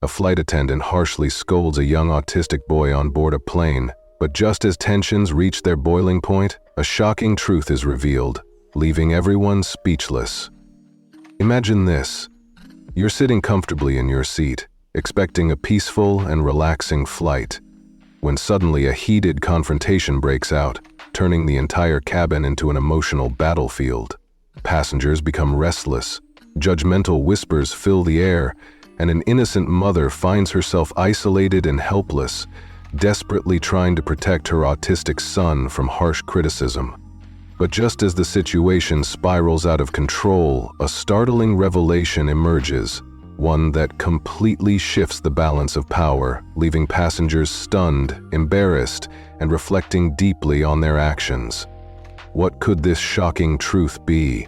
A flight attendant harshly scolds a young autistic boy on board a plane, but just as tensions reach their boiling point, a shocking truth is revealed, leaving everyone speechless. Imagine this. You're sitting comfortably in your seat, expecting a peaceful and relaxing flight, when suddenly a heated confrontation breaks out, turning the entire cabin into an emotional battlefield. Passengers become restless, judgmental whispers fill the air, and an innocent mother finds herself isolated and helpless, desperately trying to protect her autistic son from harsh criticism. But just as the situation spirals out of control, a startling revelation emerges, one that completely shifts the balance of power, leaving passengers stunned, embarrassed, and reflecting deeply on their actions. What could this shocking truth be,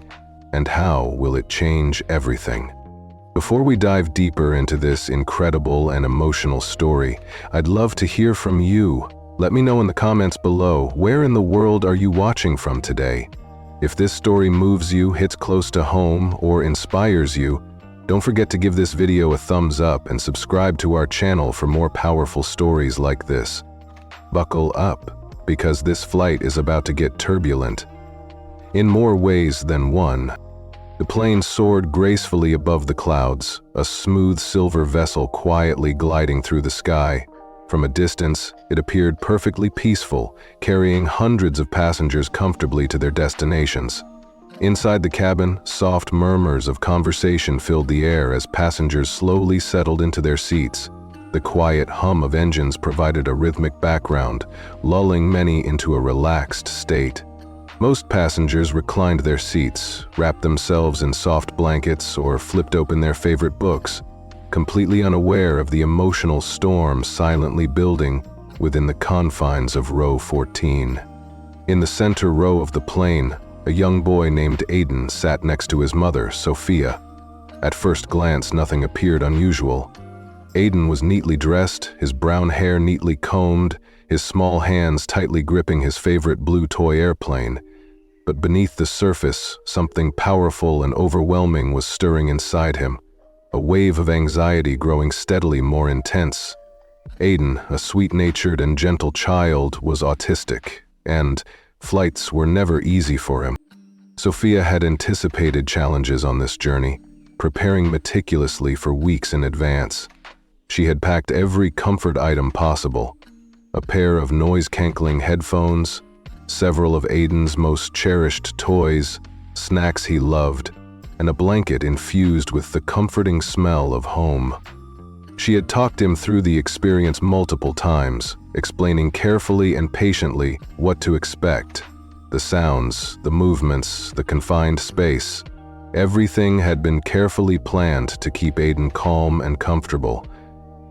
and how will it change everything? Before we dive deeper into this incredible and emotional story, I'd love to hear from you. Let me know in the comments below, where in the world are you watching from today? If this story moves you, hits close to home, or inspires you, don't forget to give this video a thumbs up and subscribe to our channel for more powerful stories like this. Buckle up, because this flight is about to get turbulent. In more ways than one, the plane soared gracefully above the clouds, a smooth silver vessel quietly gliding through the sky. From a distance, it appeared perfectly peaceful, carrying hundreds of passengers comfortably to their destinations. Inside the cabin, soft murmurs of conversation filled the air as passengers slowly settled into their seats. The quiet hum of engines provided a rhythmic background, lulling many into a relaxed state. Most passengers reclined their seats, wrapped themselves in soft blankets, or flipped open their favorite books, completely unaware of the emotional storm silently building within the confines of row 14. In the center row of the plane, a young boy named Aiden sat next to his mother, Sophia. At first glance, nothing appeared unusual. Aiden was neatly dressed, his brown hair neatly combed, his small hands tightly gripping his favorite blue toy airplane. But beneath the surface, something powerful and overwhelming was stirring inside him, a wave of anxiety growing steadily more intense. Aiden, a sweet-natured and gentle child, was autistic, and flights were never easy for him. Sophia had anticipated challenges on this journey, preparing meticulously for weeks in advance. She had packed every comfort item possible: a pair of noise-canceling headphones, several of Aiden's most cherished toys, snacks he loved, and a blanket infused with the comforting smell of home. She had talked him through the experience multiple times, explaining carefully and patiently what to expect. The sounds, the movements, the confined space. Everything had been carefully planned to keep Aiden calm and comfortable.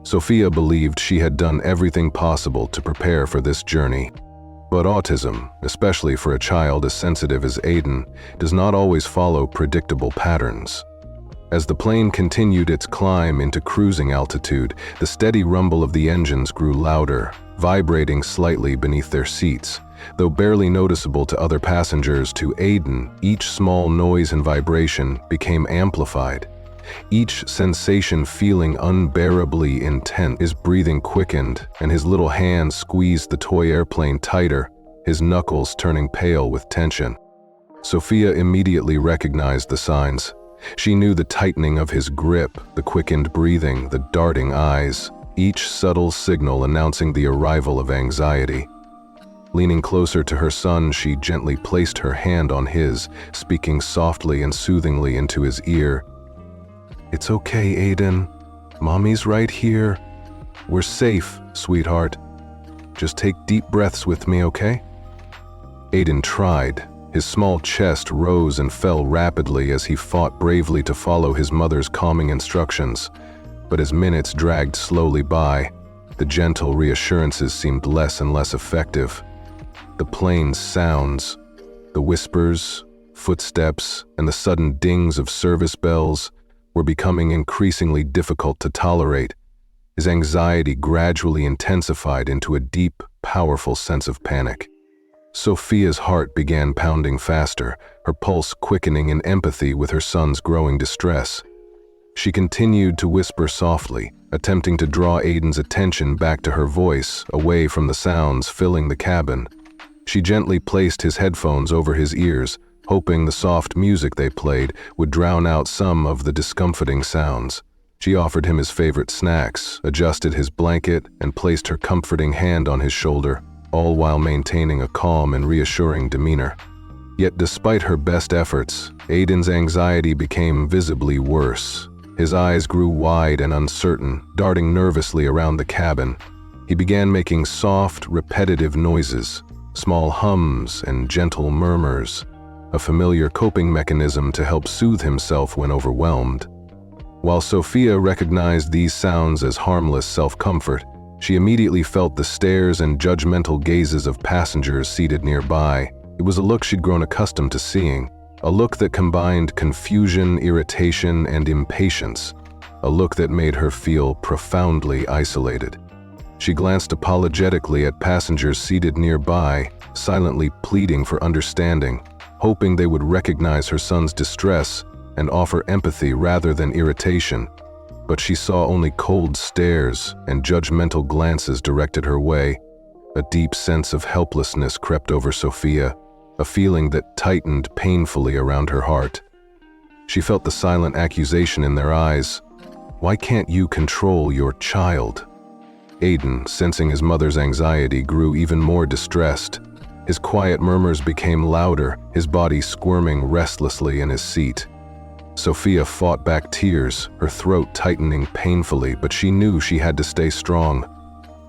Sophia believed she had done everything possible to prepare for this journey. But autism, especially for a child as sensitive as Aiden, does not always follow predictable patterns. As the plane continued its climb into cruising altitude, the steady rumble of the engines grew louder, vibrating slightly beneath their seats. Though barely noticeable to other passengers, to Aiden, each small noise and vibration became amplified. Each sensation feeling unbearably intense. His breathing quickened, and his little hand squeezed the toy airplane tighter, his knuckles turning pale with tension. Sophia immediately recognized the signs. She knew the tightening of his grip, the quickened breathing, the darting eyes, each subtle signal announcing the arrival of anxiety. Leaning closer to her son, she gently placed her hand on his, speaking softly and soothingly into his ear. "It's okay, Aiden. Mommy's right here. We're safe, sweetheart. Just take deep breaths with me, okay?" Aiden tried. His small chest rose and fell rapidly as he fought bravely to follow his mother's calming instructions. But as minutes dragged slowly by, the gentle reassurances seemed less and less effective. The plane's sounds, the whispers, footsteps, and the sudden dings of service bells were becoming increasingly difficult to tolerate. His anxiety gradually intensified into a deep, powerful sense of panic. Sophia's heart began pounding faster, her pulse quickening in empathy with her son's growing distress. She continued to whisper softly, attempting to draw Aiden's attention back to her voice, away from the sounds filling the cabin. She gently placed his headphones over his ears, hoping the soft music they played would drown out some of the discomforting sounds. She offered him his favorite snacks, adjusted his blanket, and placed her comforting hand on his shoulder, all while maintaining a calm and reassuring demeanor. Yet despite her best efforts, Aiden's anxiety became visibly worse. His eyes grew wide and uncertain, darting nervously around the cabin. He began making soft, repetitive noises, small hums and gentle murmurs, a familiar coping mechanism to help soothe himself when overwhelmed. While Sophia recognized these sounds as harmless self-comfort, she immediately felt the stares and judgmental gazes of passengers seated nearby. It was a look she'd grown accustomed to seeing, a look that combined confusion, irritation, and impatience, a look that made her feel profoundly isolated. She glanced apologetically at passengers seated nearby, silently pleading for understanding, hoping they would recognize her son's distress and offer empathy rather than irritation. But she saw only cold stares and judgmental glances directed her way. A deep sense of helplessness crept over Sophia, a feeling that tightened painfully around her heart. She felt the silent accusation in their eyes. "Why can't you control your child?" Aiden, sensing his mother's anxiety, grew even more distressed. His quiet murmurs became louder, his body squirming restlessly in his seat. Sophia fought back tears, her throat tightening painfully, but she knew she had to stay strong.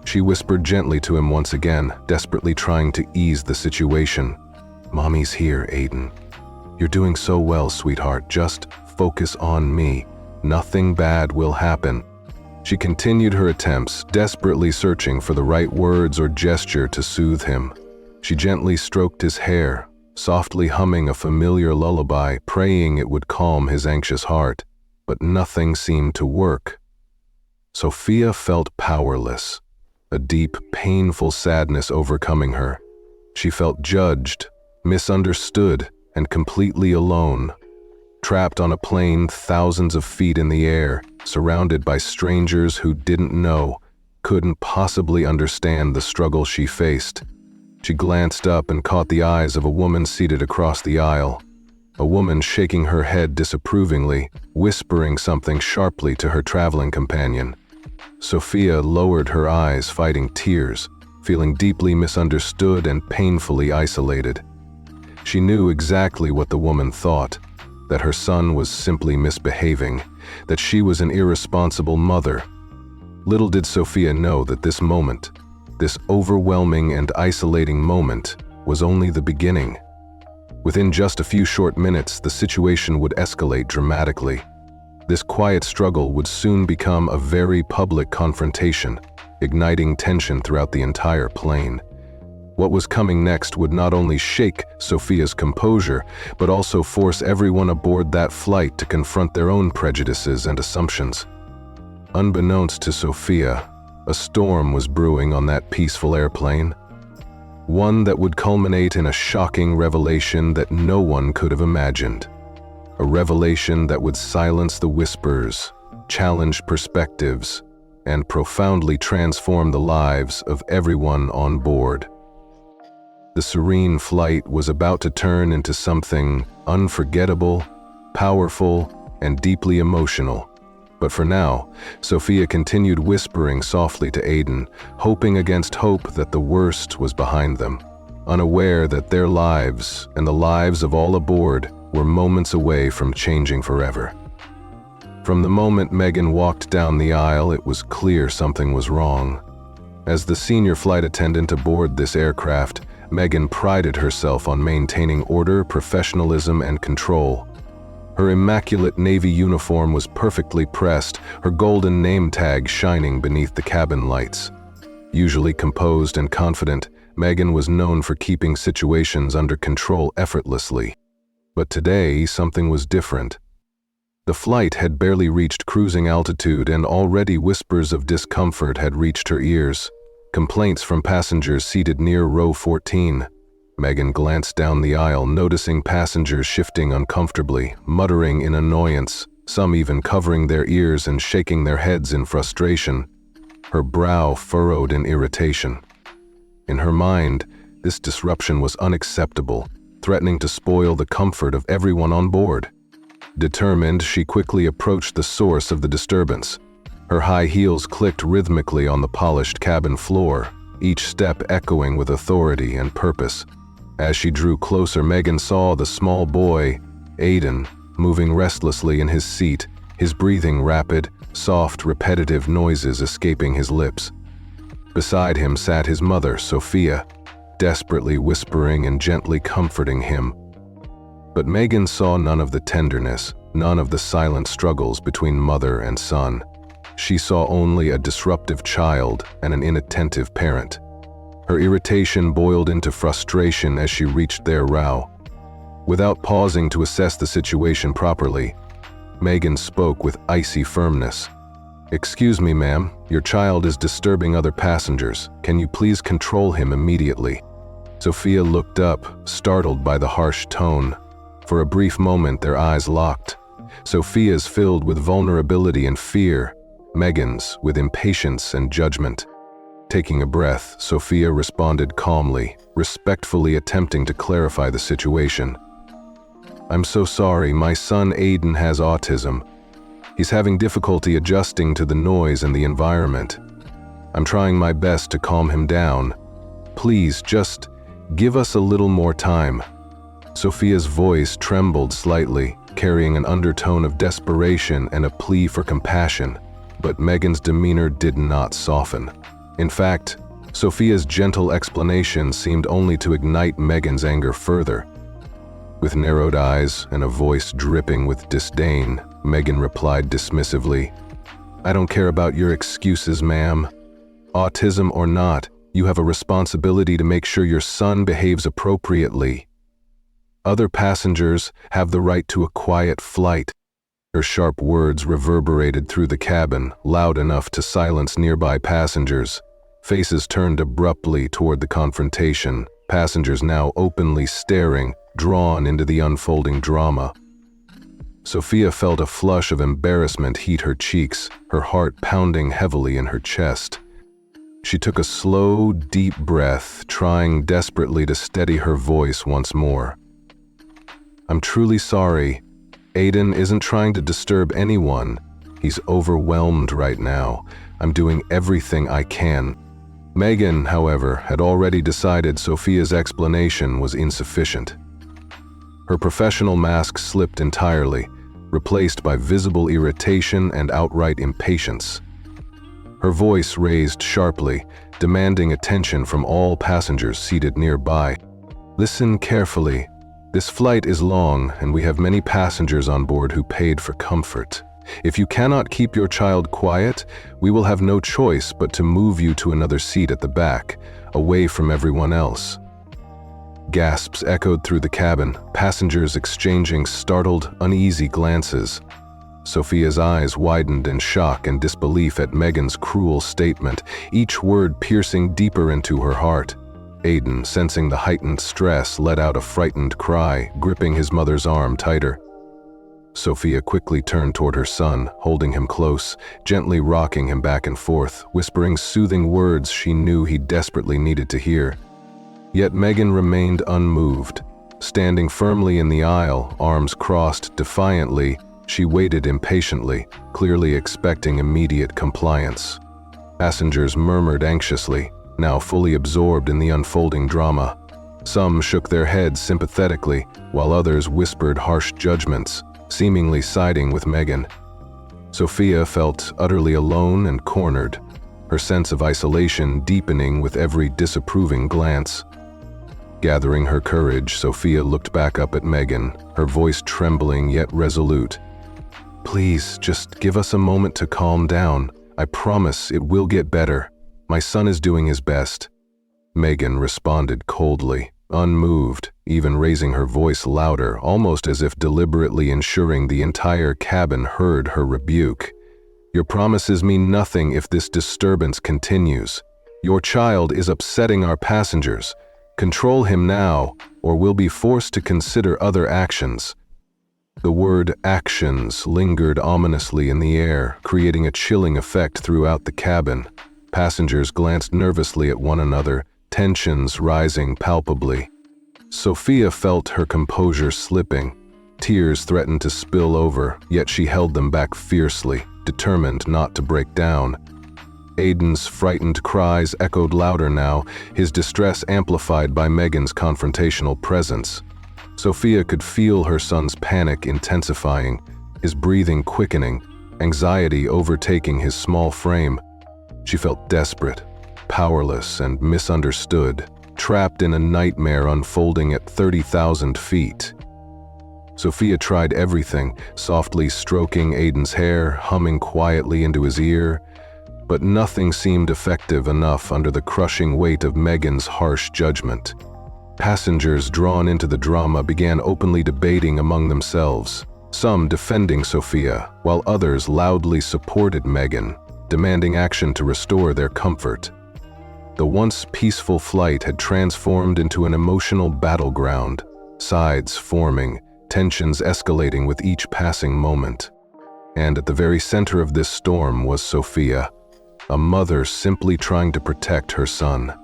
She whispered gently to him once again, desperately trying to ease the situation. "Mommy's here, Aiden. You're doing so well, sweetheart. Just focus on me. Nothing bad will happen." She continued her attempts, desperately searching for the right words or gesture to soothe him. She gently stroked his hair, softly humming a familiar lullaby, praying it would calm his anxious heart, but nothing seemed to work. Sophia felt powerless, a deep, painful sadness overcoming her. She felt judged, misunderstood, and completely alone. Trapped on a plane thousands of feet in the air, surrounded by strangers who didn't know, couldn't possibly understand the struggle she faced. She glanced up and caught the eyes of a woman seated across the aisle, a woman shaking her head disapprovingly, whispering something sharply to her traveling companion. Sophia lowered her eyes, fighting tears, feeling deeply misunderstood and painfully isolated. She knew exactly what the woman thought, that her son was simply misbehaving, that she was an irresponsible mother. Little did Sophia know that this moment, this overwhelming and isolating moment, was only the beginning. Within just a few short minutes, the situation would escalate dramatically. This quiet struggle would soon become a very public confrontation, igniting tension throughout the entire plane. What was coming next would not only shake Sophia's composure, but also force everyone aboard that flight to confront their own prejudices and assumptions. Unbeknownst to Sophia, a storm was brewing on that peaceful airplane. One that would culminate in a shocking revelation that no one could have imagined. A revelation that would silence the whispers, challenge perspectives, and profoundly transform the lives of everyone on board. The serene flight was about to turn into something unforgettable, powerful, and deeply emotional. But for now, Sophia continued whispering softly to Aiden, hoping against hope that the worst was behind them, unaware that their lives and the lives of all aboard were moments away from changing forever. From the moment Megan walked down the aisle, it was clear something was wrong. As the senior flight attendant aboard this aircraft, Megan prided herself on maintaining order, professionalism, and control. Her immaculate navy uniform was perfectly pressed, her golden name tag shining beneath the cabin lights. Usually composed and confident, Megan was known for keeping situations under control effortlessly. But today, something was different. The flight had barely reached cruising altitude, and already whispers of discomfort had reached her ears. Complaints from passengers seated near row 14. Megan glanced down the aisle, noticing passengers shifting uncomfortably, muttering in annoyance, some even covering their ears and shaking their heads in frustration, her brow furrowed in irritation. In her mind, this disruption was unacceptable, threatening to spoil the comfort of everyone on board. Determined, she quickly approached the source of the disturbance. Her high heels clicked rhythmically on the polished cabin floor, each step echoing with authority and purpose. As she drew closer, Megan saw the small boy, Aiden, moving restlessly in his seat, his breathing rapid, soft, repetitive noises escaping his lips. Beside him sat his mother, Sophia, desperately whispering and gently comforting him. But Megan saw none of the tenderness, none of the silent struggles between mother and son. She saw only a disruptive child and an inattentive parent. Her irritation boiled into frustration as she reached their row. Without pausing to assess the situation properly, Megan spoke with icy firmness. "Excuse me, ma'am, your child is disturbing other passengers. Can you please control him immediately?" Sophia looked up, startled by the harsh tone. For a brief moment, their eyes locked. Sophia's filled with vulnerability and fear, Megan's with impatience and judgment. Taking a breath, Sophia responded calmly, respectfully attempting to clarify the situation. "I'm so sorry, my son Aiden has autism. He's having difficulty adjusting to the noise and the environment. I'm trying my best to calm him down. Please, just give us a little more time." Sophia's voice trembled slightly, carrying an undertone of desperation and a plea for compassion, but Megan's demeanor did not soften. In fact, Sophia's gentle explanation seemed only to ignite Megan's anger further. With narrowed eyes and a voice dripping with disdain, Megan replied dismissively, "I don't care about your excuses, ma'am. Autism or not, you have a responsibility to make sure your son behaves appropriately. Other passengers have the right to a quiet flight." Her sharp words reverberated through the cabin, loud enough to silence nearby passengers. Faces turned abruptly toward the confrontation, passengers now openly staring, drawn into the unfolding drama. Sophia felt a flush of embarrassment heat her cheeks, her heart pounding heavily in her chest. She took a slow, deep breath, trying desperately to steady her voice once more. "I'm truly sorry. Aiden isn't trying to disturb anyone. He's overwhelmed right now. I'm doing everything I can." Megan, however, had already decided Sophia's explanation was insufficient. Her professional mask slipped entirely, replaced by visible irritation and outright impatience. Her voice raised sharply, demanding attention from all passengers seated nearby. "Listen carefully. This flight is long, and we have many passengers on board who paid for comfort. If you cannot keep your child quiet, we will have no choice but to move you to another seat at the back, away from everyone else." Gasps echoed through the cabin, passengers exchanging startled, uneasy glances. Sophia's eyes widened in shock and disbelief at Megan's cruel statement, each word piercing deeper into her heart. Aiden, sensing the heightened stress, let out a frightened cry, gripping his mother's arm tighter. Sophia quickly turned toward her son, holding him close, gently rocking him back and forth, whispering soothing words she knew he desperately needed to hear. Yet Megan remained unmoved. Standing firmly in the aisle, arms crossed defiantly, she waited impatiently, clearly expecting immediate compliance. Passengers murmured anxiously, now fully absorbed in the unfolding drama. Some shook their heads sympathetically, while others whispered harsh judgments, seemingly siding with Megan. Sophia felt utterly alone and cornered, her sense of isolation deepening with every disapproving glance. Gathering her courage, Sophia looked back up at Megan, her voice trembling yet resolute. "Please, just give us a moment to calm down. I promise it will get better. My son is doing his best." Megan responded coldly, unmoved, even raising her voice louder, almost as if deliberately ensuring the entire cabin heard her rebuke. "Your promises mean nothing if this disturbance continues. Your child is upsetting our passengers. Control him now, or we'll be forced to consider other actions." The word actions lingered ominously in the air, creating a chilling effect throughout the cabin. Passengers glanced nervously at one another, tensions rising palpably. Sophia felt her composure slipping. Tears threatened to spill over, yet she held them back fiercely, determined not to break down. Aiden's frightened cries echoed louder now, his distress amplified by Megan's confrontational presence. Sophia could feel her son's panic intensifying, his breathing quickening, anxiety overtaking his small frame. She felt desperate, powerless, and misunderstood, trapped in a nightmare unfolding at 30,000 feet. Sophia tried everything, softly stroking Aiden's hair, humming quietly into his ear, but nothing seemed effective enough under the crushing weight of Megan's harsh judgment. Passengers drawn into the drama began openly debating among themselves, some defending Sophia, while others loudly supported Megan, demanding action to restore their comfort. The once peaceful flight had transformed into an emotional battleground, sides forming, tensions escalating with each passing moment. And at the very center of this storm was Sophia, a mother simply trying to protect her son.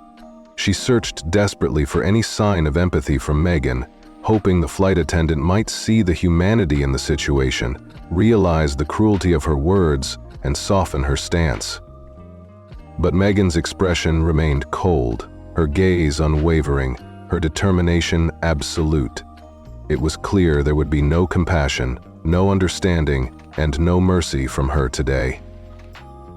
She searched desperately for any sign of empathy from Megan, hoping the flight attendant might see the humanity in the situation, realize the cruelty of her words, and soften her stance. But Megan's expression remained cold, her gaze unwavering, her determination absolute. It was clear there would be no compassion, no understanding, and no mercy from her today.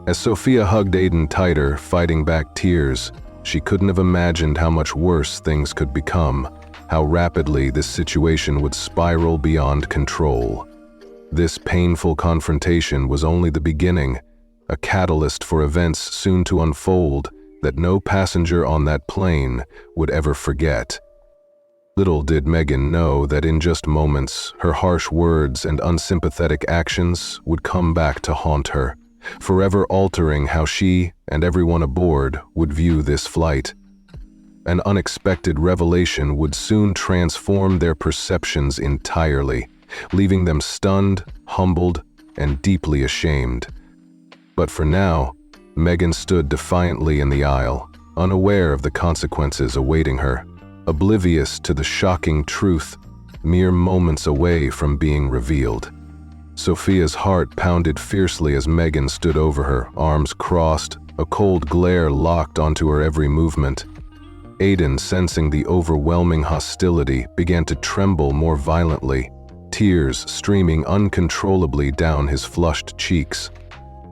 As Sophia hugged Aiden tighter, fighting back tears, she couldn't have imagined how much worse things could become, how rapidly this situation would spiral beyond control. This painful confrontation was only the beginning, a catalyst for events soon to unfold that no passenger on that plane would ever forget. Little did Megan know that in just moments, her harsh words and unsympathetic actions would come back to haunt her, forever altering how she and everyone aboard would view this flight. An unexpected revelation would soon transform their perceptions entirely, leaving them stunned, humbled, and deeply ashamed. But for now, Megan stood defiantly in the aisle, unaware of the consequences awaiting her, oblivious to the shocking truth, mere moments away from being revealed. Sophia's heart pounded fiercely as Megan stood over her, arms crossed, a cold glare locked onto her every movement. Aiden, sensing the overwhelming hostility, began to tremble more violently, tears streaming uncontrollably down his flushed cheeks.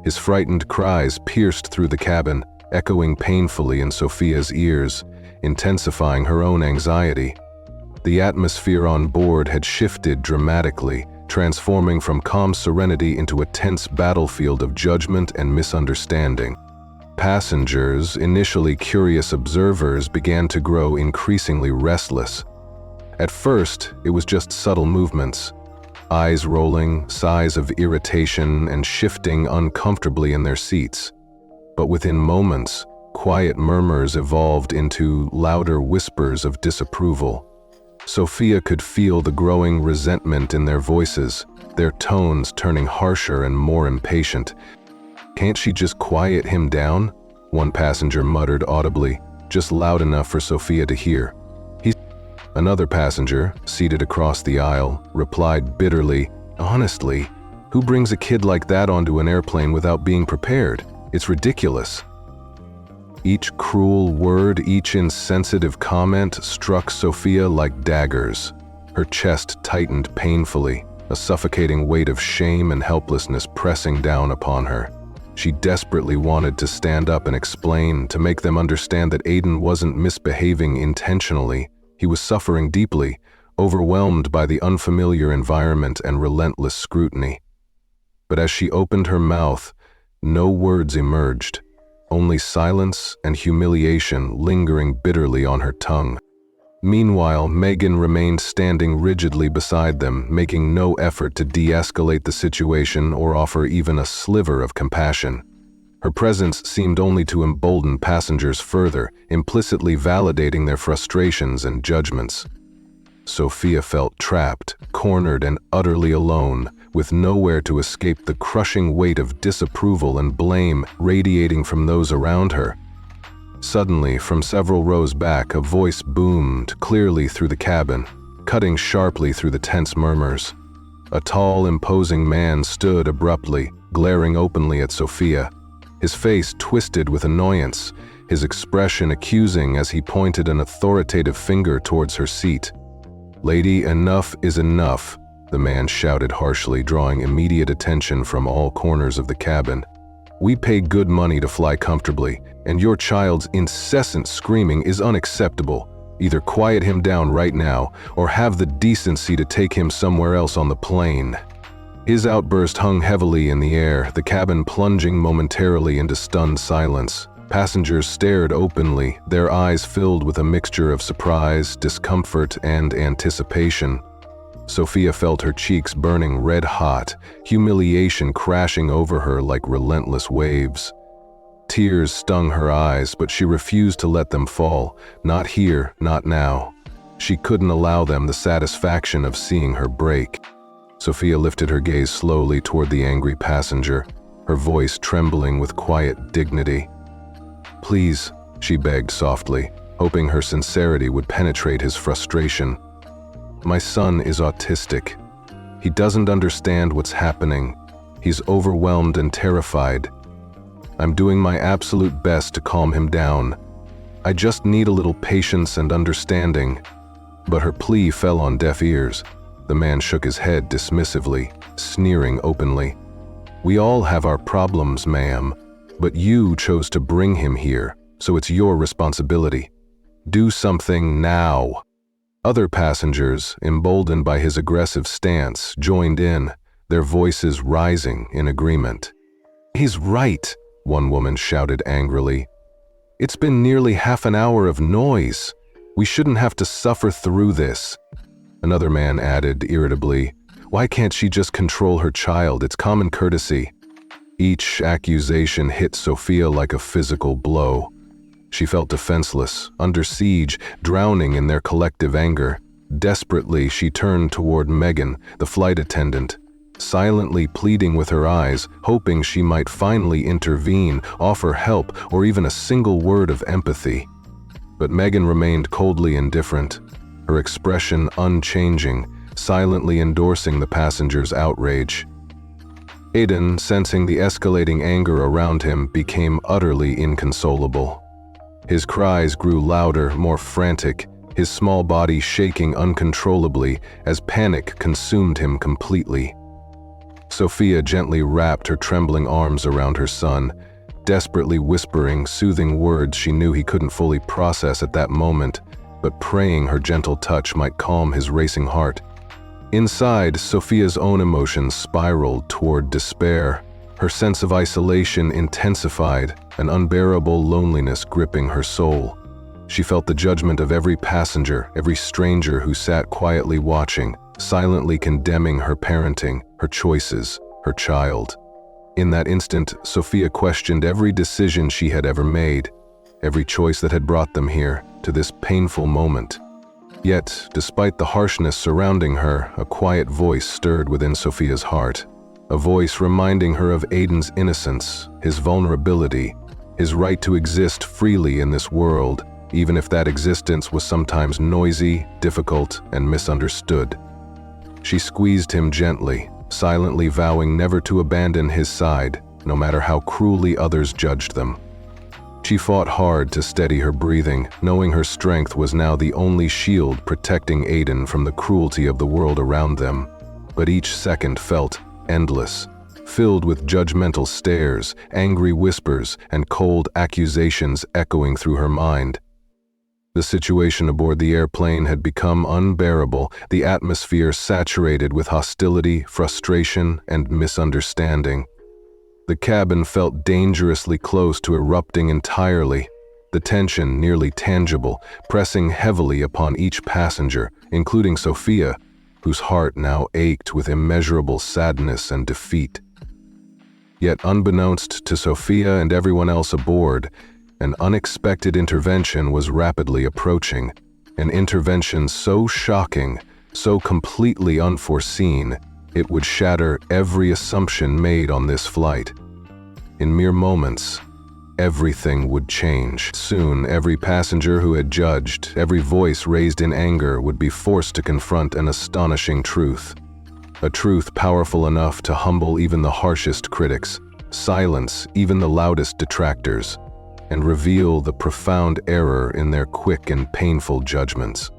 His frightened cries pierced through the cabin, echoing painfully in Sophia's ears, intensifying her own anxiety. The atmosphere on board had shifted dramatically, transforming from calm serenity into a tense battlefield of judgment and misunderstanding. Passengers, initially curious observers, began to grow increasingly restless. At first, it was just subtle movements, eyes rolling, sighs of irritation, and shifting uncomfortably in their seats. But within moments, quiet murmurs evolved into louder whispers of disapproval. Sophia could feel the growing resentment in their voices, their tones turning harsher and more impatient. "Can't she just quiet him down?" one passenger muttered audibly, just loud enough for Sophia to hear. Another passenger, seated across the aisle, replied bitterly, "Honestly, who brings a kid like that onto an airplane without being prepared? It's ridiculous." Each cruel word, each insensitive comment struck Sophia like daggers. Her chest tightened painfully, a suffocating weight of shame and helplessness pressing down upon her. She desperately wanted to stand up and explain, to make them understand that Aiden wasn't misbehaving intentionally. He was suffering deeply, overwhelmed by the unfamiliar environment and relentless scrutiny. But as she opened her mouth, no words emerged. Only silence and humiliation lingering bitterly on her tongue. Meanwhile, Megan remained standing rigidly beside them, making no effort to de-escalate the situation or offer even a sliver of compassion. Her presence seemed only to embolden passengers further, implicitly validating their frustrations and judgments. Sophia felt trapped, cornered, and utterly alone, with nowhere to escape the crushing weight of disapproval and blame radiating from those around her. Suddenly, from several rows back, a voice boomed clearly through the cabin, cutting sharply through the tense murmurs. A tall, imposing man stood abruptly, glaring openly at Sophia, his face twisted with annoyance, his expression accusing as he pointed an authoritative finger towards her seat. "Lady, enough is enough," the man shouted harshly, drawing immediate attention from all corners of the cabin. "We pay good money to fly comfortably, and your child's incessant screaming is unacceptable. Either quiet him down right now, or have the decency to take him somewhere else on the plane." His outburst hung heavily in the air, the cabin plunging momentarily into stunned silence. Passengers stared openly, their eyes filled with a mixture of surprise, discomfort, and anticipation. Sophia felt her cheeks burning red hot, humiliation crashing over her like relentless waves. Tears stung her eyes, but she refused to let them fall. Not here, not now. She couldn't allow them the satisfaction of seeing her break. Sophia lifted her gaze slowly toward the angry passenger, her voice trembling with quiet dignity. "Please," she begged softly, hoping her sincerity would penetrate his frustration. "My son is autistic. He doesn't understand what's happening. He's overwhelmed and terrified. I'm doing my absolute best to calm him down. I just need a little patience and understanding." But her plea fell on deaf ears. The man shook his head dismissively, sneering openly. "We all have our problems, ma'am, but you chose to bring him here, so it's your responsibility. Do something now." Other passengers, emboldened by his aggressive stance, joined in, their voices rising in agreement. "He's right," one woman shouted angrily. "It's been nearly half an hour of noise. We shouldn't have to suffer through this." Another man added irritably, "Why can't she just control her child? It's common courtesy." Each accusation hit Sophia like a physical blow. She felt defenseless, under siege, drowning in their collective anger. Desperately, she turned toward Megan, the flight attendant, silently pleading with her eyes, hoping she might finally intervene, offer help, or even a single word of empathy. But Megan remained coldly indifferent, her expression unchanging, silently endorsing the passenger's outrage. Aiden, sensing the escalating anger around him, became utterly inconsolable. His cries grew louder, more frantic, his small body shaking uncontrollably as panic consumed him completely. Sophia gently wrapped her trembling arms around her son, desperately whispering soothing words she knew he couldn't fully process at that moment, but praying her gentle touch might calm his racing heart. Inside, Sophia's own emotions spiraled toward despair. Her sense of isolation intensified, an unbearable loneliness gripping her soul. She felt the judgment of every passenger, every stranger who sat quietly watching, silently condemning her parenting, her choices, her child. In that instant, Sophia questioned every decision she had ever made, every choice that had brought them here, to this painful moment. Yet, despite the harshness surrounding her, a quiet voice stirred within Sophia's heart. A voice reminding her of Aiden's innocence, his vulnerability, his right to exist freely in this world, even if that existence was sometimes noisy, difficult, and misunderstood. She squeezed him gently, silently vowing never to abandon his side, no matter how cruelly others judged them. She fought hard to steady her breathing, knowing her strength was now the only shield protecting Aiden from the cruelty of the world around them. But each second felt endless, filled with judgmental stares, angry whispers, and cold accusations echoing through her mind. The situation aboard the airplane had become unbearable, the atmosphere saturated with hostility, frustration, and misunderstanding. The cabin felt dangerously close to erupting entirely, the tension nearly tangible, pressing heavily upon each passenger, including Sophia, whose heart now ached with immeasurable sadness and defeat. Yet unbeknownst to Sophia and everyone else aboard, an unexpected intervention was rapidly approaching. an intervention so shocking, so completely unforeseen, it would shatter every assumption made on this flight. In mere moments, everything would change. Soon, every passenger who had judged, every voice raised in anger would be forced to confront an astonishing truth. A truth powerful enough to humble even the harshest critics, silence even the loudest detractors, and reveal the profound error in their quick and painful judgments.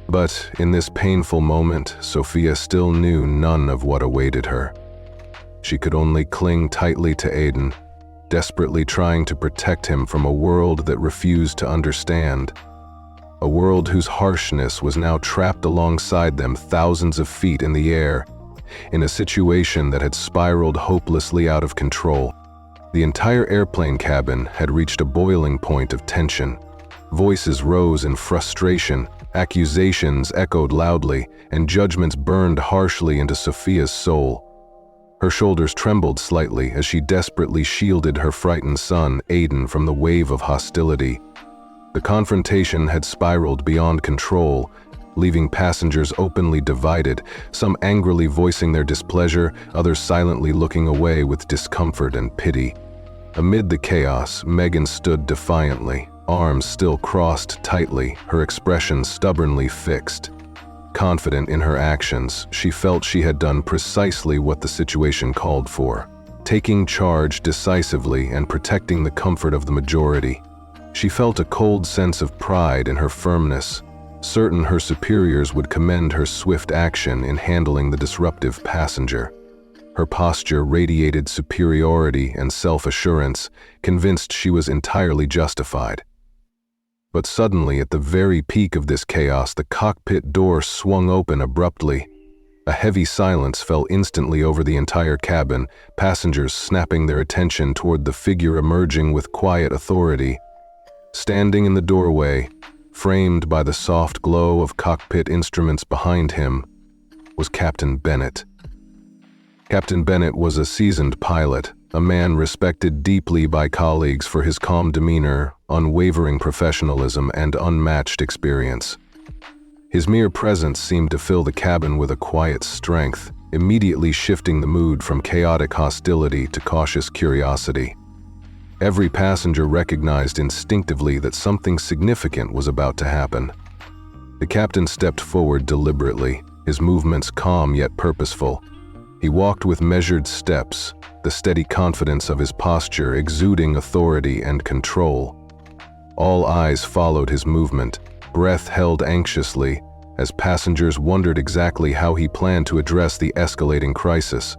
But in this painful moment, Sophia still knew none of what awaited her. She could only cling tightly to Aiden, desperately trying to protect him from a world that refused to understand. A world whose harshness was now trapped alongside them thousands of feet in the air, in a situation that had spiraled hopelessly out of control. The entire airplane cabin had reached a boiling point of tension. Voices rose in frustration, accusations echoed loudly, and judgments burned harshly into Sophia's soul. Her shoulders trembled slightly as she desperately shielded her frightened son, Aiden, from the wave of hostility. The confrontation had spiraled beyond control, leaving passengers openly divided, some angrily voicing their displeasure, others silently looking away with discomfort and pity. Amid the chaos, Megan stood defiantly, arms still crossed tightly, her expression stubbornly fixed. Confident in her actions, she felt she had done precisely what the situation called for, taking charge decisively and protecting the comfort of the majority. She felt a cold sense of pride in her firmness, certain her superiors would commend her swift action in handling the disruptive passenger. Her posture radiated superiority and self-assurance, convinced she was entirely justified. But suddenly, at the very peak of this chaos, the cockpit door swung open abruptly. A heavy silence fell instantly over the entire cabin, passengers snapping their attention toward the figure emerging with quiet authority. Standing in the doorway, framed by the soft glow of cockpit instruments behind him, was Captain Bennett. Captain Bennett was a seasoned pilot, a man respected deeply by colleagues for his calm demeanor, unwavering professionalism, and unmatched experience. His mere presence seemed to fill the cabin with a quiet strength, immediately shifting the mood from chaotic hostility to cautious curiosity. Every passenger recognized instinctively that something significant was about to happen. The captain stepped forward deliberately, his movements calm yet purposeful. He walked with measured steps, the steady confidence of his posture exuding authority and control. All eyes followed his movement, breath held anxiously, as passengers wondered exactly how he planned to address the escalating crisis.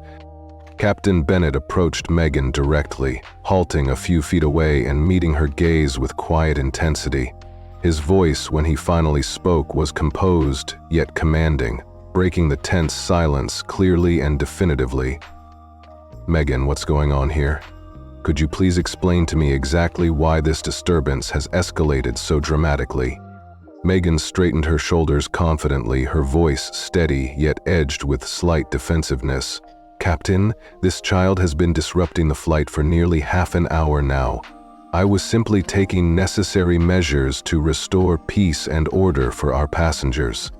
Captain Bennett approached Megan directly, halting a few feet away and meeting her gaze with quiet intensity. His voice, when he finally spoke, was composed yet commanding, breaking the tense silence clearly and definitively. "Megan, what's going on here? Could you please explain to me exactly why this disturbance has escalated so dramatically?" Megan straightened her shoulders confidently, her voice steady yet edged with slight defensiveness. "Captain, this child has been disrupting the flight for nearly half an hour now. I was simply taking necessary measures to restore peace and order for our passengers."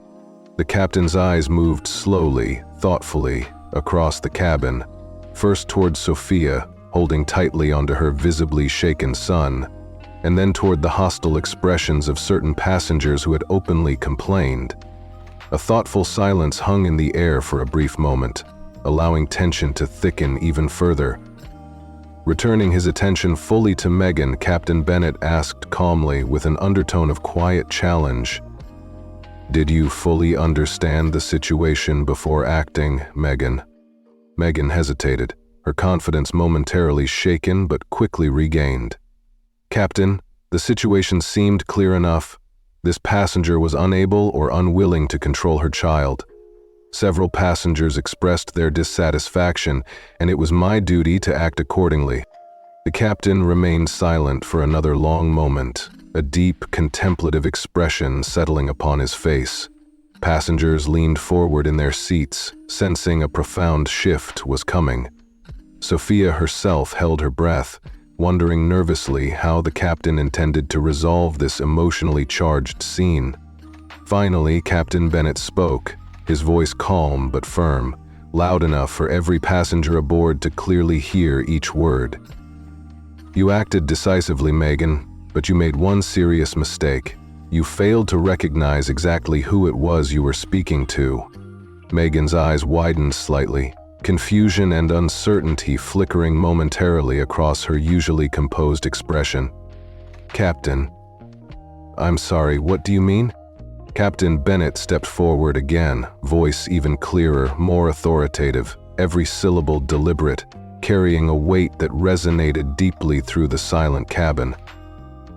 The captain's eyes moved slowly, thoughtfully, across the cabin, first toward Sophia, holding tightly onto her visibly shaken son, and then toward the hostile expressions of certain passengers who had openly complained. A thoughtful silence hung in the air for a brief moment, allowing tension to thicken even further. Returning his attention fully to Megan, Captain Bennett asked calmly, with an undertone of quiet challenge, "Did you fully understand the situation before acting, Megan?" Megan hesitated, her confidence momentarily shaken but quickly regained. "Captain, the situation seemed clear enough. This passenger was unable or unwilling to control her child. Several passengers expressed their dissatisfaction, and it was my duty to act accordingly." The captain remained silent for another long moment, a deep, contemplative expression settling upon his face. Passengers leaned forward in their seats, sensing a profound shift was coming. Sophia herself held her breath, wondering nervously how the captain intended to resolve this emotionally charged scene. Finally, Captain Bennett spoke, his voice calm but firm, loud enough for every passenger aboard to clearly hear each word. "You acted decisively, Megan, but you made one serious mistake. You failed to recognize exactly who it was you were speaking to." Megan's eyes widened slightly, confusion and uncertainty flickering momentarily across her usually composed expression. "Captain." "I'm sorry, what do you mean?" Captain Bennett stepped forward again, voice even clearer, more authoritative, every syllable deliberate, carrying a weight that resonated deeply through the silent cabin.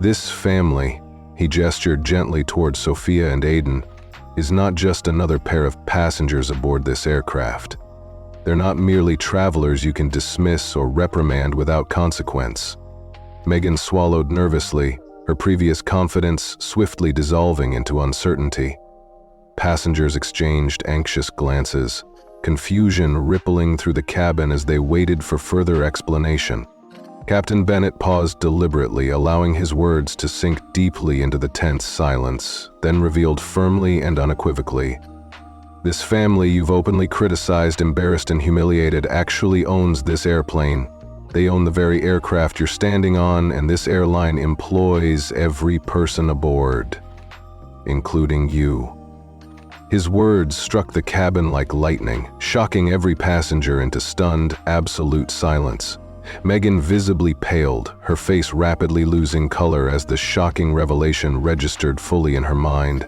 "This family," he gestured gently toward Sophia and Aiden, "is not just another pair of passengers aboard this aircraft. They're not merely travelers you can dismiss or reprimand without consequence." Megan swallowed nervously, her previous confidence swiftly dissolving into uncertainty. Passengers exchanged anxious glances, confusion rippling through the cabin as they waited for further explanation. Captain Bennett paused deliberately, allowing his words to sink deeply into the tense silence, then revealed firmly and unequivocally, "This family you've openly criticized, embarrassed, and humiliated actually owns this airplane. They own the very aircraft you're standing on, and this airline employs every person aboard, including you." His words struck the cabin like lightning, shocking every passenger into stunned, absolute silence. Megan visibly paled, her face rapidly losing color as the shocking revelation registered fully in her mind.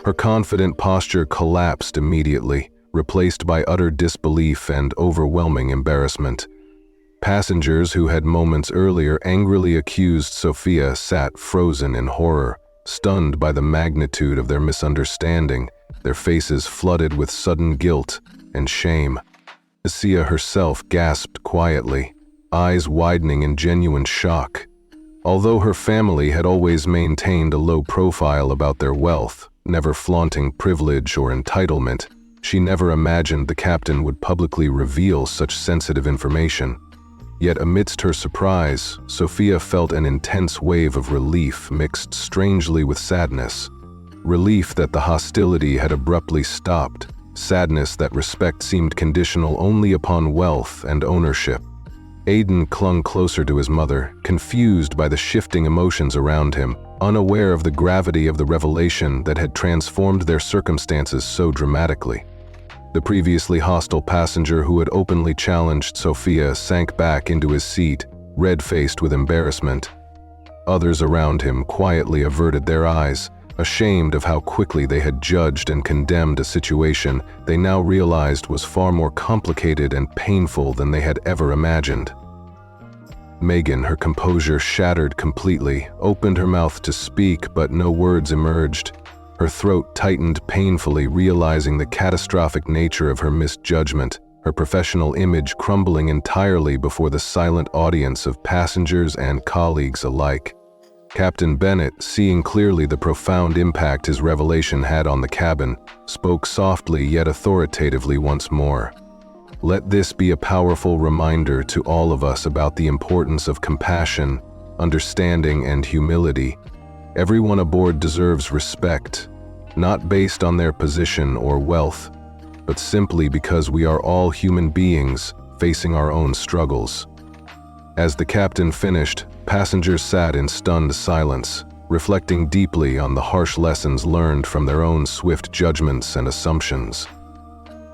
Her confident posture collapsed immediately, replaced by utter disbelief and overwhelming embarrassment. Passengers who had moments earlier angrily accused Sophia sat frozen in horror, stunned by the magnitude of their misunderstanding, their faces flooded with sudden guilt and shame. Sophia herself gasped quietly, eyes widening in genuine shock. Although her family had always maintained a low profile about their wealth, never flaunting privilege or entitlement, she never imagined the captain would publicly reveal such sensitive information. Yet amidst her surprise, Sophia felt an intense wave of relief mixed strangely with sadness. Relief that the hostility had abruptly stopped, sadness that respect seemed conditional only upon wealth and ownership. Aiden clung closer to his mother, confused by the shifting emotions around him, unaware of the gravity of the revelation that had transformed their circumstances so dramatically. The previously hostile passenger who had openly challenged Sophia sank back into his seat, red-faced with embarrassment. Others around him quietly averted their eyes, ashamed of how quickly they had judged and condemned a situation they now realized was far more complicated and painful than they had ever imagined. Megan, her composure shattered completely, opened her mouth to speak, but no words emerged. Her throat tightened painfully, realizing the catastrophic nature of her misjudgment, her professional image crumbling entirely before the silent audience of passengers and colleagues alike. Captain Bennett, seeing clearly the profound impact his revelation had on the cabin, spoke softly yet authoritatively once more. "Let this be a powerful reminder to all of us about the importance of compassion, understanding, and humility. Everyone aboard deserves respect, not based on their position or wealth, but simply because we are all human beings facing our own struggles." As the captain finished, passengers sat in stunned silence, reflecting deeply on the harsh lessons learned from their own swift judgments and assumptions.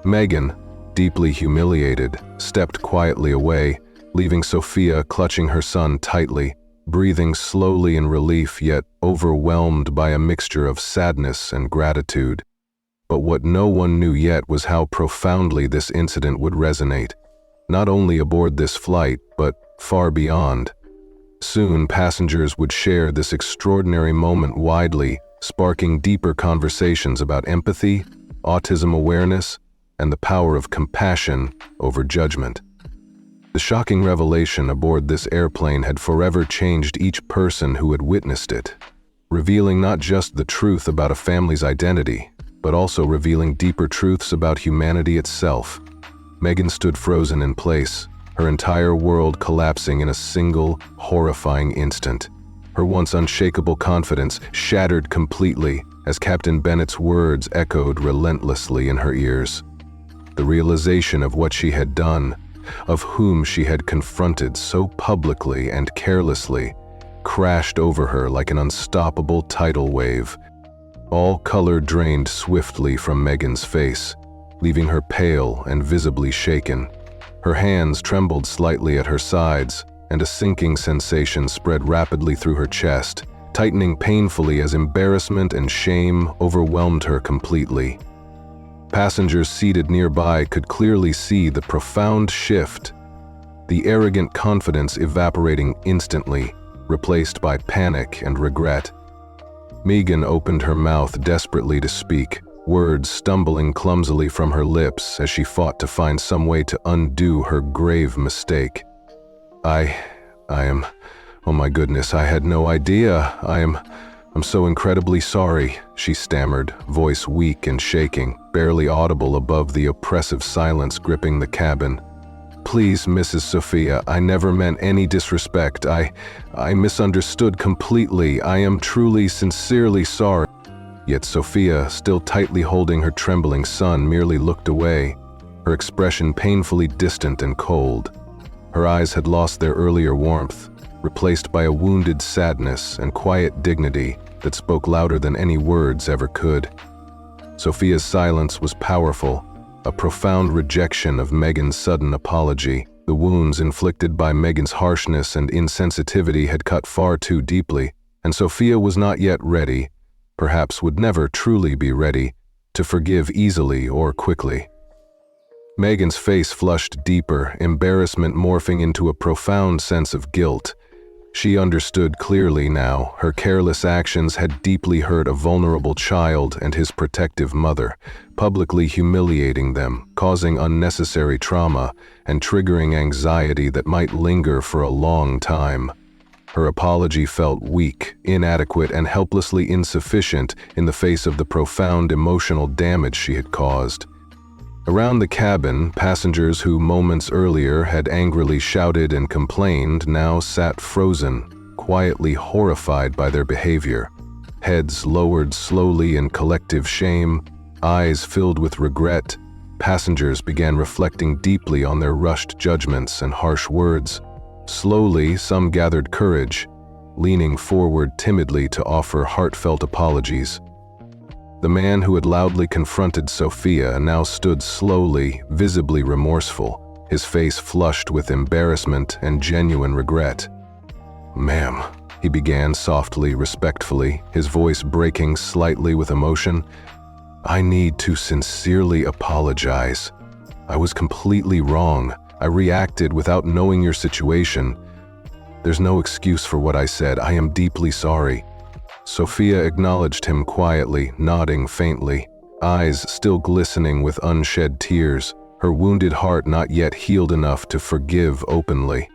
Megan, deeply humiliated, stepped quietly away, leaving Sophia clutching her son tightly, breathing slowly in relief yet overwhelmed by a mixture of sadness and gratitude. But what no one knew yet was how profoundly this incident would resonate, not only aboard this flight, but far beyond. Soon, passengers would share this extraordinary moment widely, sparking deeper conversations about empathy, autism awareness, and the power of compassion over judgment. The shocking revelation aboard this airplane had forever changed each person who had witnessed it, revealing not just the truth about a family's identity, but also revealing deeper truths about humanity itself. Megan stood frozen in place, her entire world collapsing in a single, horrifying instant. Her once unshakable confidence shattered completely as Captain Bennett's words echoed relentlessly in her ears. The realization of what she had done, of whom she had confronted so publicly and carelessly, crashed over her like an unstoppable tidal wave. All color drained swiftly from Megan's face, leaving her pale and visibly shaken. Her hands trembled slightly at her sides, and a sinking sensation spread rapidly through her chest, tightening painfully as embarrassment and shame overwhelmed her completely. Passengers seated nearby could clearly see the profound shift, the arrogant confidence evaporating instantly, replaced by panic and regret. Megan opened her mouth desperately to speak, words stumbling clumsily from her lips as she fought to find some way to undo her grave mistake. I am, oh my goodness, I had no idea. I'm so incredibly sorry, she stammered, voice weak and shaking, barely audible above the oppressive silence gripping the cabin. Please, Mrs. Sophia, I never meant any disrespect. I misunderstood completely. I am truly, sincerely sorry. Yet Sophia, still tightly holding her trembling son, merely looked away, her expression painfully distant and cold. Her eyes had lost their earlier warmth, replaced by a wounded sadness and quiet dignity that spoke louder than any words ever could. Sophia's silence was powerful, a profound rejection of Megan's sudden apology. The wounds inflicted by Megan's harshness and insensitivity had cut far too deeply, and Sophia was not yet ready, perhaps would never truly be ready, to forgive easily or quickly. Megan's face flushed deeper, embarrassment morphing into a profound sense of guilt. She understood clearly now. Her careless actions had deeply hurt a vulnerable child and his protective mother, publicly humiliating them, causing unnecessary trauma, and triggering anxiety that might linger for a long time. Her apology felt weak, inadequate, and helplessly insufficient in the face of the profound emotional damage she had caused. Around the cabin, passengers who moments earlier had angrily shouted and complained now sat frozen, quietly horrified by their behavior. Heads lowered slowly in collective shame, eyes filled with regret, passengers began reflecting deeply on their rushed judgments and harsh words. Slowly, some gathered courage, leaning forward timidly to offer heartfelt apologies. The man who had loudly confronted Sophia now stood slowly, visibly remorseful, his face flushed with embarrassment and genuine regret. "Ma'am," he began softly, respectfully, his voice breaking slightly with emotion, "I need to sincerely apologize. I was completely wrong. I reacted without knowing your situation. There's no excuse for what I said. I am deeply sorry." Sophia acknowledged him quietly, nodding faintly, eyes still glistening with unshed tears, her wounded heart not yet healed enough to forgive openly.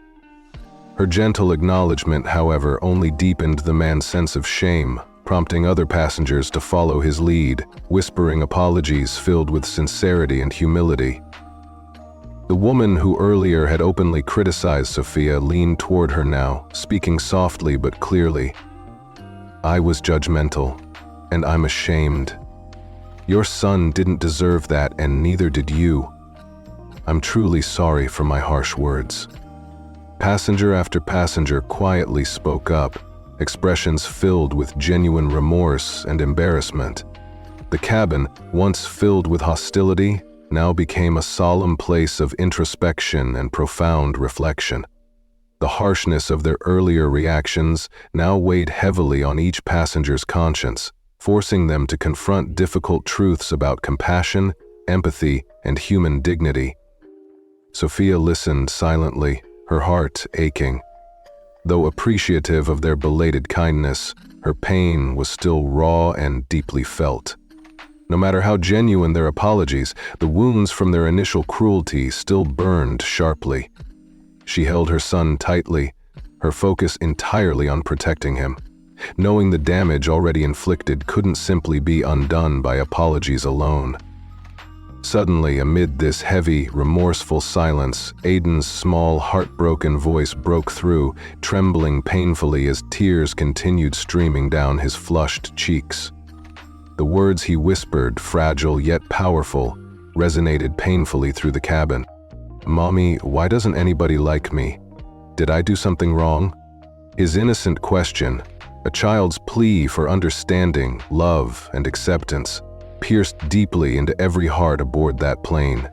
Her gentle acknowledgement, however, only deepened the man's sense of shame, prompting other passengers to follow his lead, whispering apologies filled with sincerity and humility. The woman who earlier had openly criticized Sophia leaned toward her now, speaking softly but clearly. "I was judgmental, and I'm ashamed. Your son didn't deserve that, and neither did you. I'm truly sorry for my harsh words." Passenger after passenger quietly spoke up, expressions filled with genuine remorse and embarrassment. The cabin, once filled with hostility, now became a solemn place of introspection and profound reflection. The harshness of their earlier reactions now weighed heavily on each passenger's conscience, forcing them to confront difficult truths about compassion, empathy, and human dignity. Sophia listened silently, her heart aching. Though appreciative of their belated kindness, her pain was still raw and deeply felt. No matter how genuine their apologies, the wounds from their initial cruelty still burned sharply. She held her son tightly, her focus entirely on protecting him, knowing the damage already inflicted couldn't simply be undone by apologies alone. Suddenly, amid this heavy, remorseful silence, Aiden's small, heartbroken voice broke through, trembling painfully as tears continued streaming down his flushed cheeks. The words he whispered, fragile yet powerful, resonated painfully through the cabin. "Mommy, why doesn't anybody like me? Did I do something wrong?" His innocent question, a child's plea for understanding, love, and acceptance, pierced deeply into every heart aboard that plane.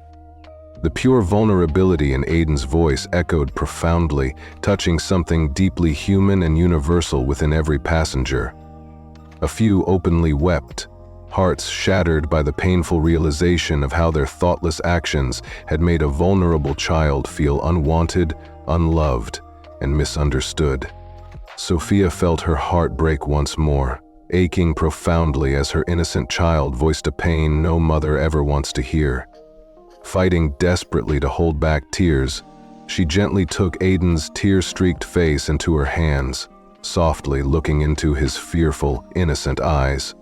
The pure vulnerability in Aiden's voice echoed profoundly, touching something deeply human and universal within every passenger. A few openly wept, hearts shattered by the painful realization of how their thoughtless actions had made a vulnerable child feel unwanted, unloved, and misunderstood. Sophia felt her heart break once more, aching profoundly as her innocent child voiced a pain no mother ever wants to hear. Fighting desperately to hold back tears, she gently took Aiden's tear-streaked face into her hands, softly looking into his fearful, innocent eyes.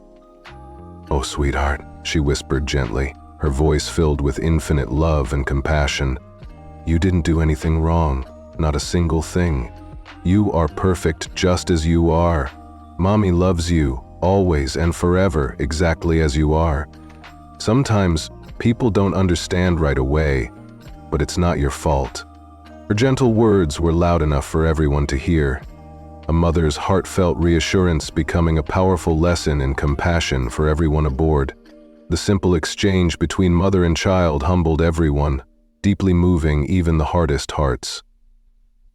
"Oh, sweetheart," she whispered gently, her voice filled with infinite love and compassion. "You didn't do anything wrong, not a single thing. You are perfect just as you are. Mommy loves you, always and forever, exactly as you are. Sometimes people don't understand right away, but it's not your fault." Her gentle words were loud enough for everyone to hear, a mother's heartfelt reassurance becoming a powerful lesson in compassion for everyone aboard. The simple exchange between mother and child humbled everyone, deeply moving even the hardest hearts.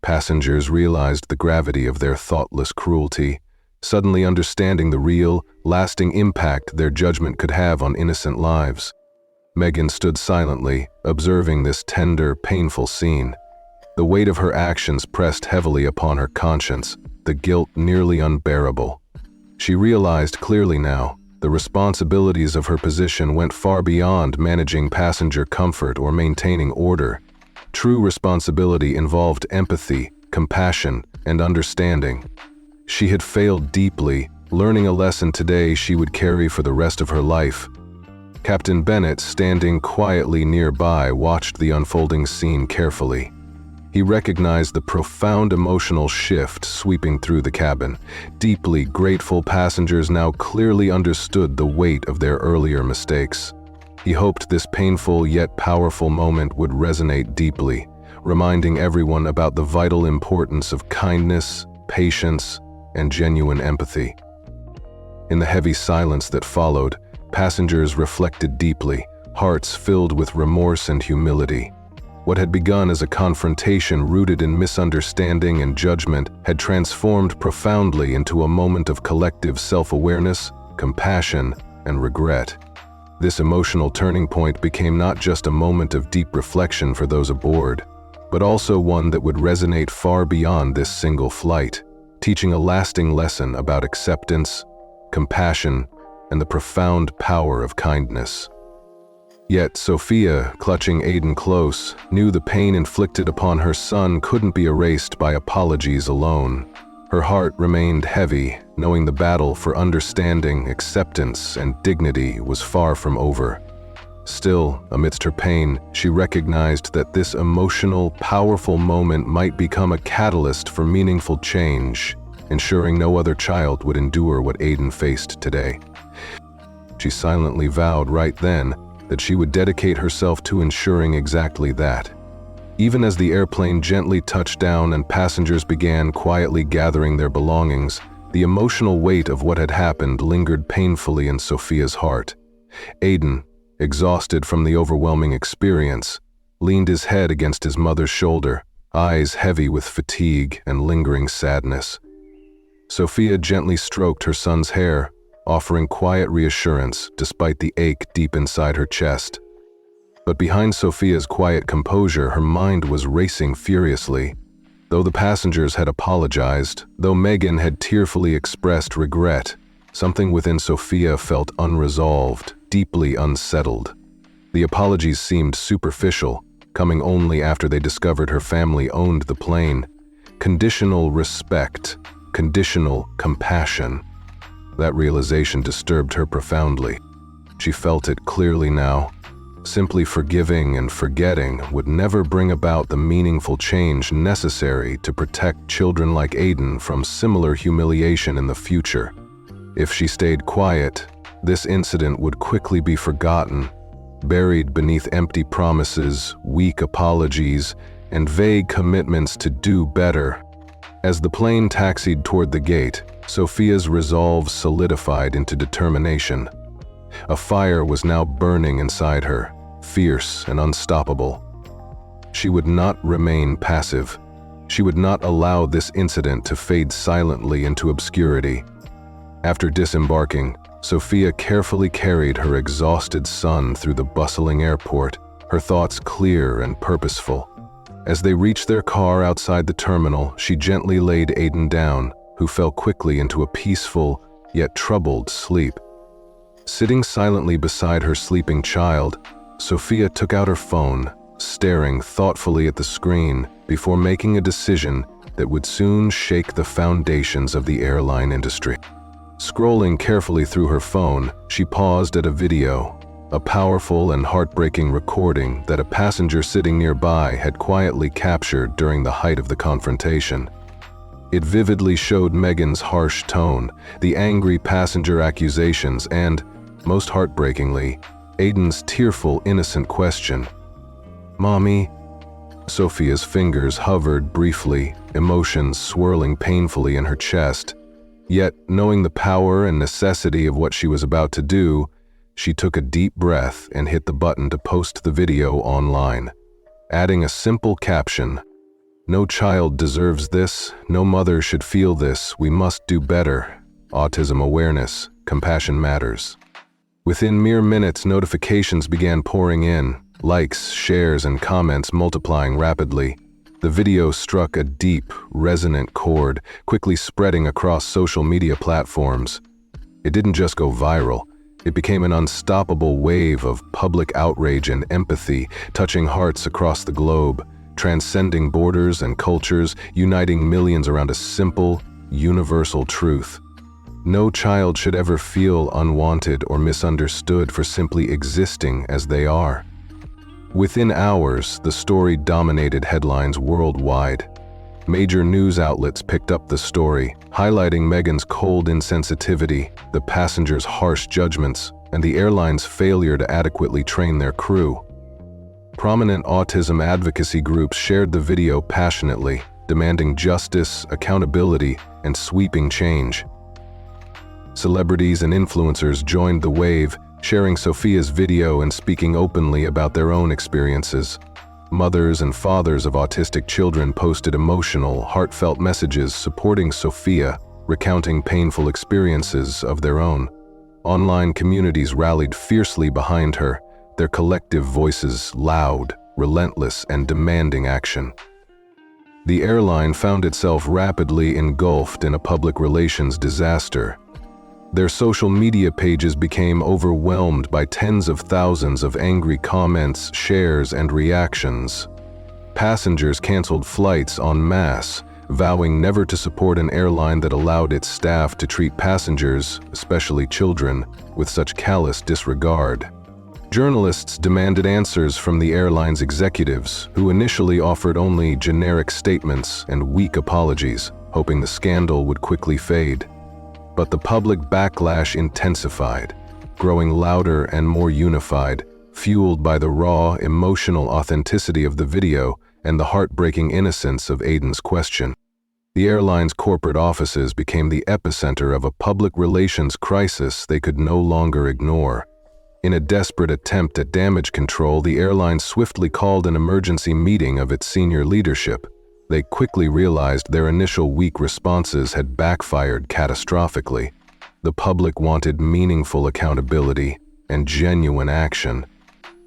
Passengers realized the gravity of their thoughtless cruelty, suddenly understanding the real, lasting impact their judgment could have on innocent lives. Megan stood silently, observing this tender, painful scene. The weight of her actions pressed heavily upon her conscience, the guilt nearly unbearable. She realized clearly now, the responsibilities of her position went far beyond managing passenger comfort or maintaining order. True responsibility involved empathy, compassion, and understanding. She had failed deeply, learning a lesson today she would carry for the rest of her life. Captain Bennett, standing quietly nearby, watched the unfolding scene carefully. He recognized the profound emotional shift sweeping through the cabin. Deeply grateful passengers now clearly understood the weight of their earlier mistakes. He hoped this painful yet powerful moment would resonate deeply, reminding everyone about the vital importance of kindness, patience, and genuine empathy. In the heavy silence that followed, passengers reflected deeply, hearts filled with remorse and humility. What had begun as a confrontation rooted in misunderstanding and judgment had transformed profoundly into a moment of collective self-awareness, compassion, and regret. This emotional turning point became not just a moment of deep reflection for those aboard, but also one that would resonate far beyond this single flight, teaching a lasting lesson about acceptance, compassion, and the profound power of kindness. Yet Sophia, clutching Aiden close, knew the pain inflicted upon her son couldn't be erased by apologies alone. Her heart remained heavy, knowing the battle for understanding, acceptance, and dignity was far from over. Still, amidst her pain, she recognized that this emotional, powerful moment might become a catalyst for meaningful change, ensuring no other child would endure what Aiden faced today. She silently vowed right then that she would dedicate herself to ensuring exactly that. Even as the airplane gently touched down and passengers began quietly gathering their belongings, the emotional weight of what had happened lingered painfully in Sophia's heart. Aiden, exhausted from the overwhelming experience, leaned his head against his mother's shoulder, eyes heavy with fatigue and lingering sadness. Sophia gently stroked her son's hair, offering quiet reassurance despite the ache deep inside her chest. But behind Sophia's quiet composure, her mind was racing furiously. Though the passengers had apologized, though Megan had tearfully expressed regret, something within Sophia felt unresolved, deeply unsettled. The apologies seemed superficial, coming only after they discovered her family owned the plane. Conditional respect, conditional compassion. That realization disturbed her profoundly. She felt it clearly now. Simply forgiving and forgetting would never bring about the meaningful change necessary to protect children like Aiden from similar humiliation in the future. If she stayed quiet, this incident would quickly be forgotten, buried beneath empty promises, weak apologies, and vague commitments to do better. As the plane taxied toward the gate, Sophia's resolve solidified into determination. A fire was now burning inside her, fierce and unstoppable. She would not remain passive. She would not allow this incident to fade silently into obscurity. After disembarking, Sophia carefully carried her exhausted son through the bustling airport, her thoughts clear and purposeful. As they reached their car outside the terminal, she gently laid Aiden down, who fell quickly into a peaceful, yet troubled sleep. Sitting silently beside her sleeping child, Sophia took out her phone, staring thoughtfully at the screen before making a decision that would soon shake the foundations of the airline industry. Scrolling carefully through her phone, she paused at a video, a powerful and heartbreaking recording that a passenger sitting nearby had quietly captured during the height of the confrontation. It vividly showed Megan's harsh tone, the angry passenger accusations, and, most heartbreakingly, Aiden's tearful, innocent question. "Mommy?" Sophia's fingers hovered briefly, emotions swirling painfully in her chest. Yet, knowing the power and necessity of what she was about to do, she took a deep breath and hit the button to post the video online, adding a simple caption, "No child deserves this, no mother should feel this, we must do better. Autism awareness, compassion matters." Within mere minutes, notifications began pouring in, likes, shares, and comments multiplying rapidly. The video struck a deep, resonant chord, quickly spreading across social media platforms. It didn't just go viral. It became an unstoppable wave of public outrage and empathy, touching hearts across the globe, transcending borders and cultures, uniting millions around a simple, universal truth. No child should ever feel unwanted or misunderstood for simply existing as they are. Within hours, the story dominated headlines worldwide. Major news outlets picked up the story, highlighting Megan's cold insensitivity, the passengers' harsh judgments, and the airline's failure to adequately train their crew. Prominent autism advocacy groups shared the video passionately, demanding justice, accountability, and sweeping change. Celebrities and influencers joined the wave, sharing Sophia's video and speaking openly about their own experiences. Mothers and fathers of autistic children posted emotional, heartfelt messages supporting Sophia, recounting painful experiences of their own. Online communities rallied fiercely behind her, their collective voices loud, relentless, and demanding action. The airline found itself rapidly engulfed in a public relations disaster. Their social media pages became overwhelmed by tens of thousands of angry comments, shares, and reactions. Passengers canceled flights en masse, vowing never to support an airline that allowed its staff to treat passengers, especially children, with such callous disregard. Journalists demanded answers from the airline's executives, who initially offered only generic statements and weak apologies, hoping the scandal would quickly fade. But the public backlash intensified, growing louder and more unified, fueled by the raw, emotional authenticity of the video and the heartbreaking innocence of Aiden's question. The airline's corporate offices became the epicenter of a public relations crisis they could no longer ignore. In a desperate attempt at damage control, the airline swiftly called an emergency meeting of its senior leadership. They quickly realized their initial weak responses had backfired catastrophically. The public wanted meaningful accountability and genuine action,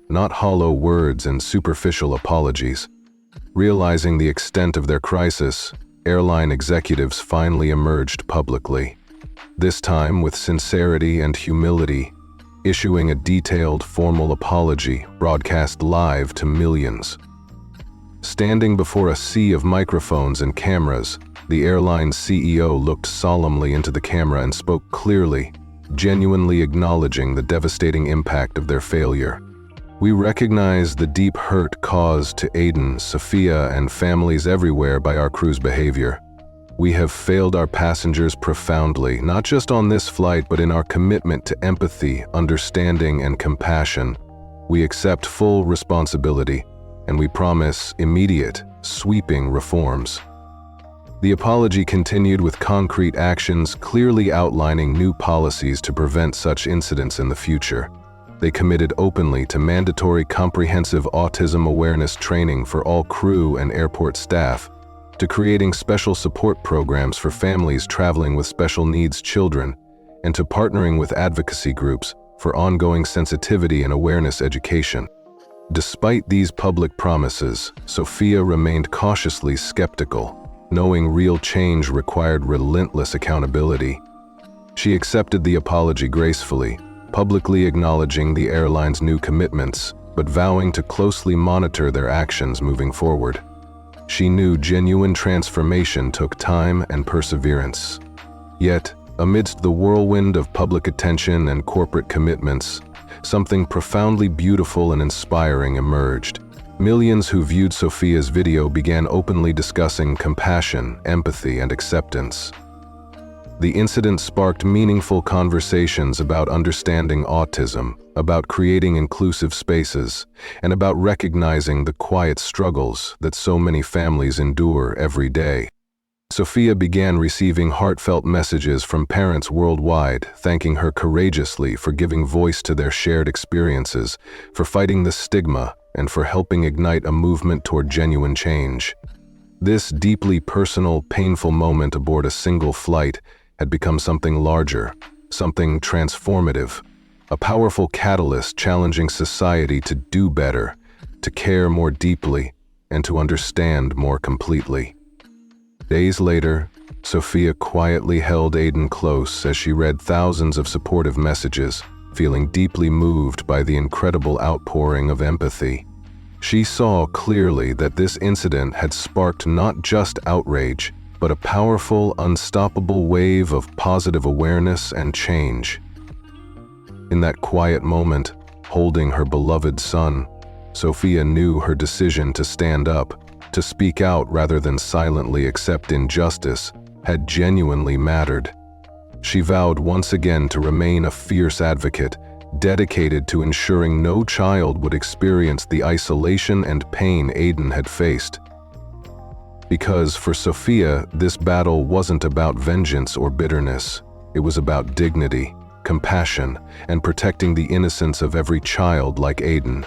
not hollow words and superficial apologies. Realizing the extent of their crisis, airline executives finally emerged publicly, this time with sincerity and humility, issuing a detailed, formal apology broadcast live to millions. Standing before a sea of microphones and cameras, the airline's CEO looked solemnly into the camera and spoke clearly, genuinely acknowledging the devastating impact of their failure. "We recognize the deep hurt caused to Aiden, Sophia, and families everywhere by our crew's behavior. We have failed our passengers profoundly, not just on this flight, but in our commitment to empathy, understanding, and compassion. We accept full responsibility, and we promise immediate, sweeping reforms. The apology continued with concrete actions clearly outlining new policies to prevent such incidents in the future. They committed openly to mandatory comprehensive autism awareness training for all crew and airport staff, to creating special support programs for families traveling with special needs children, and to partnering with advocacy groups for ongoing sensitivity and awareness education. Despite these public promises, Sophia remained cautiously skeptical, knowing real change required relentless accountability. She accepted the apology gracefully, publicly acknowledging the airline's new commitments, but vowing to closely monitor their actions moving forward. She knew genuine transformation took time and perseverance. Yet, amidst the whirlwind of public attention and corporate commitments, something profoundly beautiful and inspiring emerged. Millions who viewed Sophia's video began openly discussing compassion, empathy, and acceptance. The incident sparked meaningful conversations about understanding autism, about creating inclusive spaces, and about recognizing the quiet struggles that so many families endure every day. Sophia began receiving heartfelt messages from parents worldwide, thanking her courageously for giving voice to their shared experiences, for fighting the stigma, and for helping ignite a movement toward genuine change. This deeply personal, painful moment aboard a single flight had become something larger, something transformative, a powerful catalyst challenging society to do better, to care more deeply, and to understand more completely. Days later, Sophia quietly held Aiden close as she read thousands of supportive messages, feeling deeply moved by the incredible outpouring of empathy. She saw clearly that this incident had sparked not just outrage, but a powerful, unstoppable wave of positive awareness and change. In that quiet moment, holding her beloved son, Sophia knew her decision to stand up, to speak out rather than silently accept injustice, had genuinely mattered. She vowed once again to remain a fierce advocate, dedicated to ensuring no child would experience the isolation and pain Aiden had faced. Because for Sophia, this battle wasn't about vengeance or bitterness. It was about dignity, compassion, and protecting the innocence of every child like Aiden.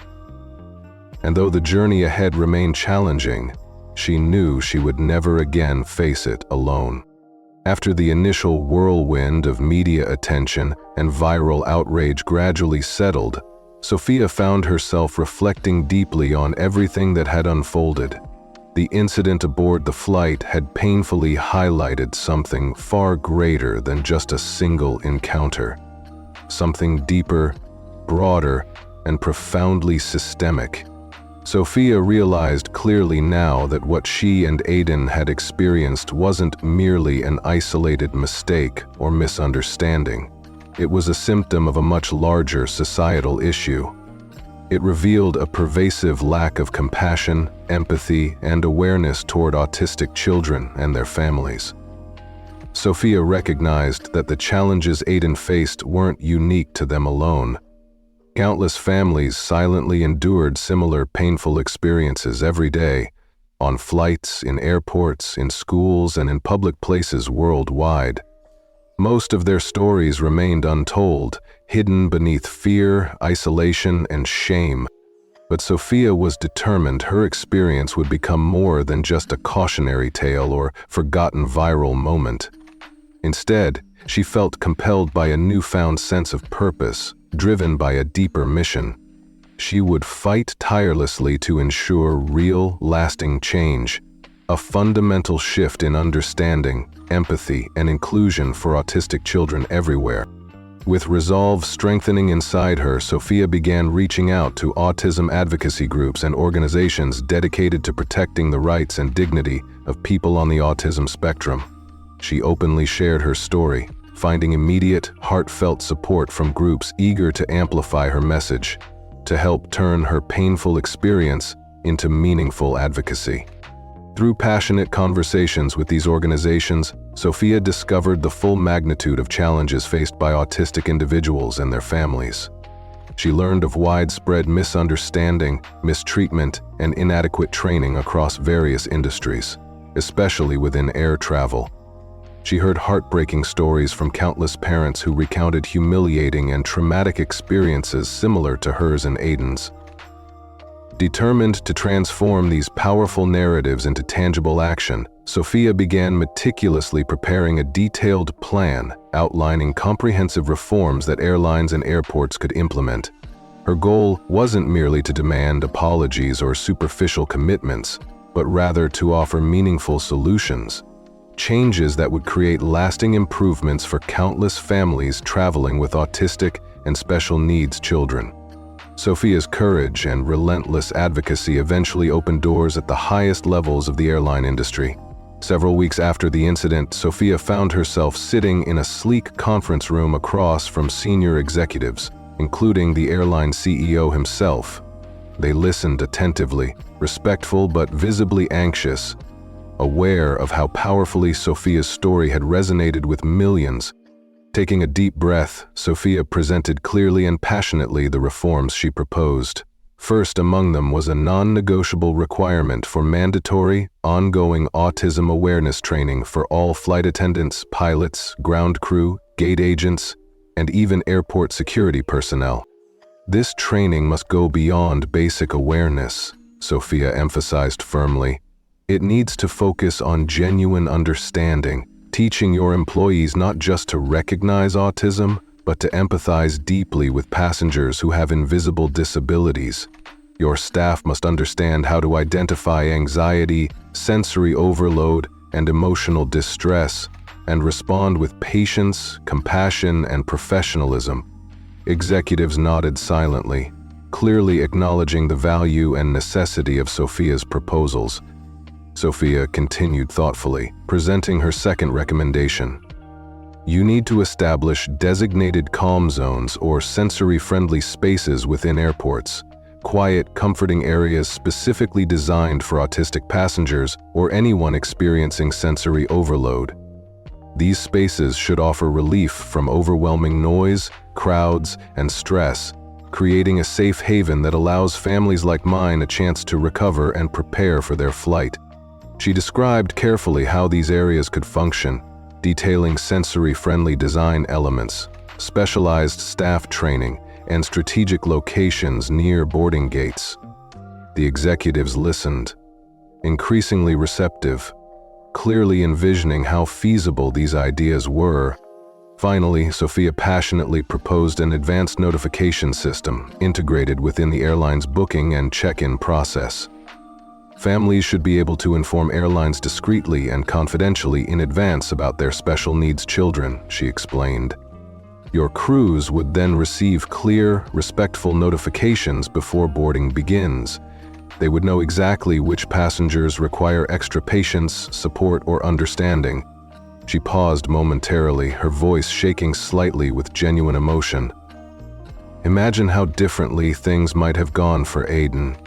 And though the journey ahead remained challenging, she knew she would never again face it alone. After the initial whirlwind of media attention and viral outrage gradually settled, Sophia found herself reflecting deeply on everything that had unfolded. The incident aboard the flight had painfully highlighted something far greater than just a single encounter. Something deeper, broader, and profoundly systemic. Sophia realized clearly now that what she and Aiden had experienced wasn't merely an isolated mistake or misunderstanding. It was a symptom of a much larger societal issue. It revealed a pervasive lack of compassion, empathy, and awareness toward autistic children and their families. Sophia recognized that the challenges Aiden faced weren't unique to them alone. Countless families silently endured similar painful experiences every day, on flights, in airports, in schools, and in public places worldwide. Most of their stories remained untold, hidden beneath fear, isolation, and shame. But Sophia was determined her experience would become more than just a cautionary tale or forgotten viral moment. Instead, she felt compelled by a newfound sense of purpose, driven by a deeper mission. She would fight tirelessly to ensure real, lasting change, a fundamental shift in understanding, empathy, and inclusion for autistic children everywhere. With resolve strengthening inside her, Sophia began reaching out to autism advocacy groups and organizations dedicated to protecting the rights and dignity of people on the autism spectrum. She openly shared her story, finding immediate, heartfelt support from groups eager to amplify her message, to help turn her painful experience into meaningful advocacy. Through passionate conversations with these organizations, Sophia discovered the full magnitude of challenges faced by autistic individuals and their families. She learned of widespread misunderstanding, mistreatment, and inadequate training across various industries, especially within air travel. She heard heartbreaking stories from countless parents who recounted humiliating and traumatic experiences similar to hers and Aiden's. Determined to transform these powerful narratives into tangible action, Sophia began meticulously preparing a detailed plan outlining comprehensive reforms that airlines and airports could implement. Her goal wasn't merely to demand apologies or superficial commitments, but rather to offer meaningful solutions, changes that would create lasting improvements for countless families traveling with autistic and special needs children. Sophia's courage and relentless advocacy eventually opened doors at the highest levels of the airline industry. Several weeks after the incident, Sophia found herself sitting in a sleek conference room across from senior executives, including the airline CEO himself. They listened attentively, respectful but visibly anxious, aware of how powerfully Sophia's story had resonated with millions. Taking a deep breath, Sophia presented clearly and passionately the reforms she proposed. First among them was a non-negotiable requirement for mandatory, ongoing autism awareness training for all flight attendants, pilots, ground crew, gate agents, and even airport security personnel. This training must go beyond basic awareness, Sophia emphasized firmly. It needs to focus on genuine understanding, teaching your employees not just to recognize autism, but to empathize deeply with passengers who have invisible disabilities. Your staff must understand how to identify anxiety, sensory overload, and emotional distress, and respond with patience, compassion, and professionalism. Executives nodded silently, clearly acknowledging the value and necessity of Sophia's proposals. Sophia continued thoughtfully, presenting her second recommendation. You need to establish designated calm zones or sensory-friendly spaces within airports, quiet, comforting areas specifically designed for autistic passengers or anyone experiencing sensory overload. These spaces should offer relief from overwhelming noise, crowds, and stress, creating a safe haven that allows families like mine a chance to recover and prepare for their flight. She described carefully how these areas could function, detailing sensory-friendly design elements, specialized staff training, and strategic locations near boarding gates. The executives listened, increasingly receptive, clearly envisioning how feasible these ideas were. Finally, Sophia passionately proposed an advanced notification system integrated within the airline's booking and check-in process. Families should be able to inform airlines discreetly and confidentially in advance about their special needs children, she explained. Your crews would then receive clear, respectful notifications before boarding begins. They would know exactly which passengers require extra patience, support, or understanding. She paused momentarily, her voice shaking slightly with genuine emotion. Imagine how differently things might have gone for Aiden.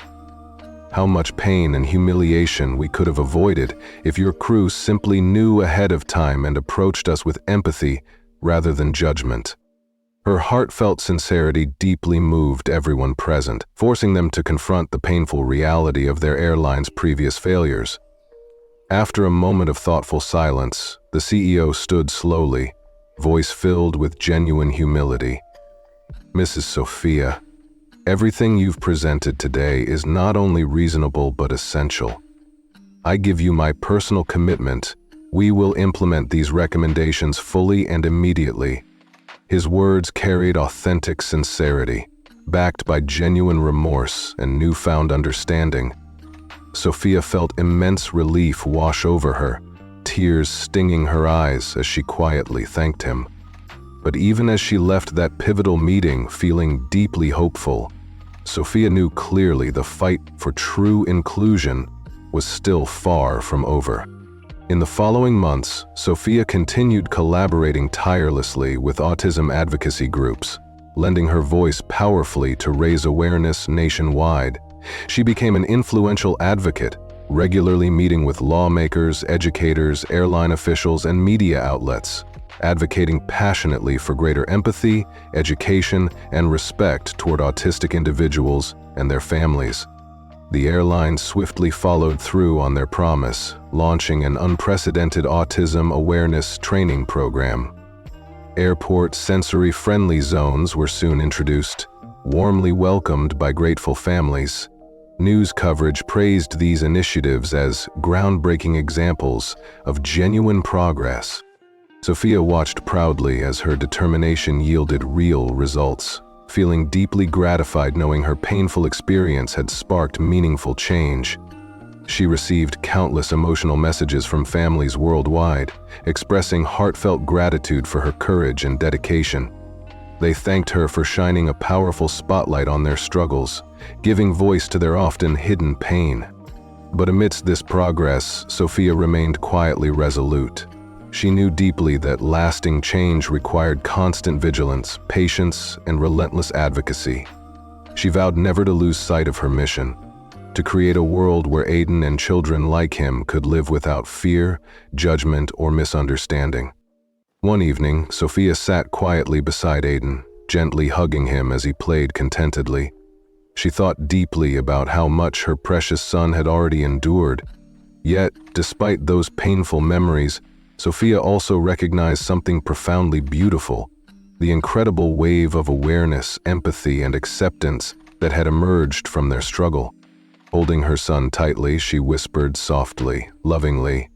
How much pain and humiliation we could have avoided if your crew simply knew ahead of time and approached us with empathy rather than judgment. Her heartfelt sincerity deeply moved everyone present, forcing them to confront the painful reality of their airline's previous failures. After a moment of thoughtful silence, the CEO stood slowly, voice filled with genuine humility. Mrs. Sophia, everything you've presented today is not only reasonable but essential. I give you my personal commitment. We will implement these recommendations fully and immediately. His words carried authentic sincerity, backed by genuine remorse and newfound understanding. Sophia felt immense relief wash over her, tears stinging her eyes as she quietly thanked him. But even as she left that pivotal meeting feeling deeply hopeful, Sophia knew clearly the fight for true inclusion was still far from over. In the following months, Sophia continued collaborating tirelessly with autism advocacy groups, lending her voice powerfully to raise awareness nationwide. She became an influential advocate, regularly meeting with lawmakers, educators, airline officials, and media outlets, advocating passionately for greater empathy, education, and respect toward autistic individuals and their families. The airline swiftly followed through on their promise, launching an unprecedented autism awareness training program. Airport sensory-friendly zones were soon introduced, warmly welcomed by grateful families. News coverage praised these initiatives as groundbreaking examples of genuine progress. Sophia watched proudly as her determination yielded real results, feeling deeply gratified knowing her painful experience had sparked meaningful change. She received countless emotional messages from families worldwide, expressing heartfelt gratitude for her courage and dedication. They thanked her for shining a powerful spotlight on their struggles, giving voice to their often hidden pain. But amidst this progress, Sophia remained quietly resolute. She knew deeply that lasting change required constant vigilance, patience, and relentless advocacy. She vowed never to lose sight of her mission, to create a world where Aiden and children like him could live without fear, judgment, or misunderstanding. One evening, Sophia sat quietly beside Aiden, gently hugging him as he played contentedly. She thought deeply about how much her precious son had already endured. Yet, despite those painful memories, Sophia also recognized something profoundly beautiful: the incredible wave of awareness, empathy, and acceptance that had emerged from their struggle. Holding her son tightly, she whispered softly, lovingly,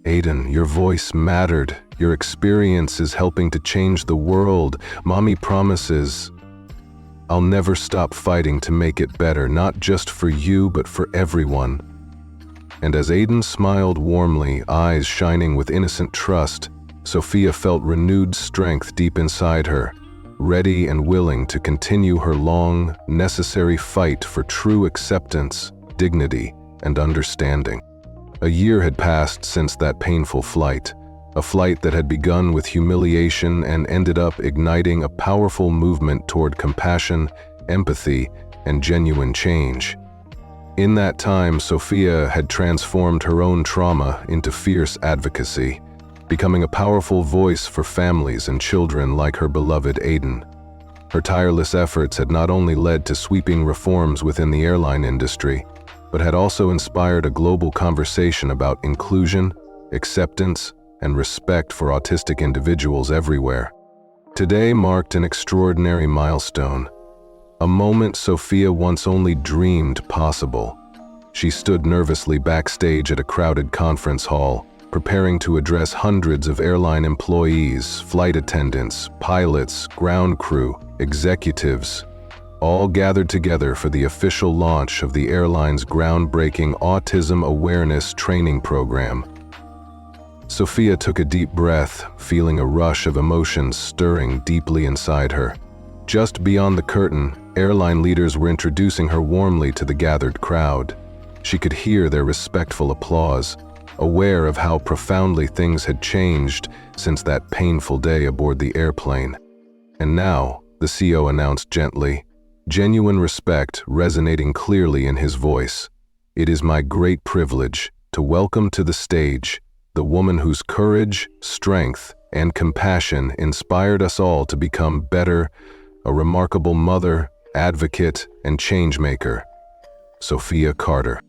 "Aiden, your voice mattered. Your experience is helping to change the world. Mommy promises I'll never stop fighting to make it better, not just for you, but for everyone." And as Aiden smiled warmly, eyes shining with innocent trust, Sophia felt renewed strength deep inside her, ready and willing to continue her long, necessary fight for true acceptance, dignity, and understanding. A year had passed since that painful flight, a flight that had begun with humiliation and ended up igniting a powerful movement toward compassion, empathy, and genuine change. In that time, Sophia had transformed her own trauma into fierce advocacy, becoming a powerful voice for families and children like her beloved Aiden. Her tireless efforts had not only led to sweeping reforms within the airline industry, but had also inspired a global conversation about inclusion, acceptance, and respect for autistic individuals everywhere. Today marked an extraordinary milestone, a moment Sophia once only dreamed possible. She stood nervously backstage at a crowded conference hall, preparing to address hundreds of airline employees, flight attendants, pilots, ground crew, executives, all gathered together for the official launch of the airline's groundbreaking Autism Awareness Training Program. Sophia took a deep breath, feeling a rush of emotions stirring deeply inside her. Just beyond the curtain, airline leaders were introducing her warmly to the gathered crowd. She could hear their respectful applause, aware of how profoundly things had changed since that painful day aboard the airplane. And now, the CEO announced gently, genuine respect resonating clearly in his voice, "It is my great privilege to welcome to the stage the woman whose courage, strength, and compassion inspired us all to become better, a remarkable mother, advocate, and changemaker, Sophia Carter."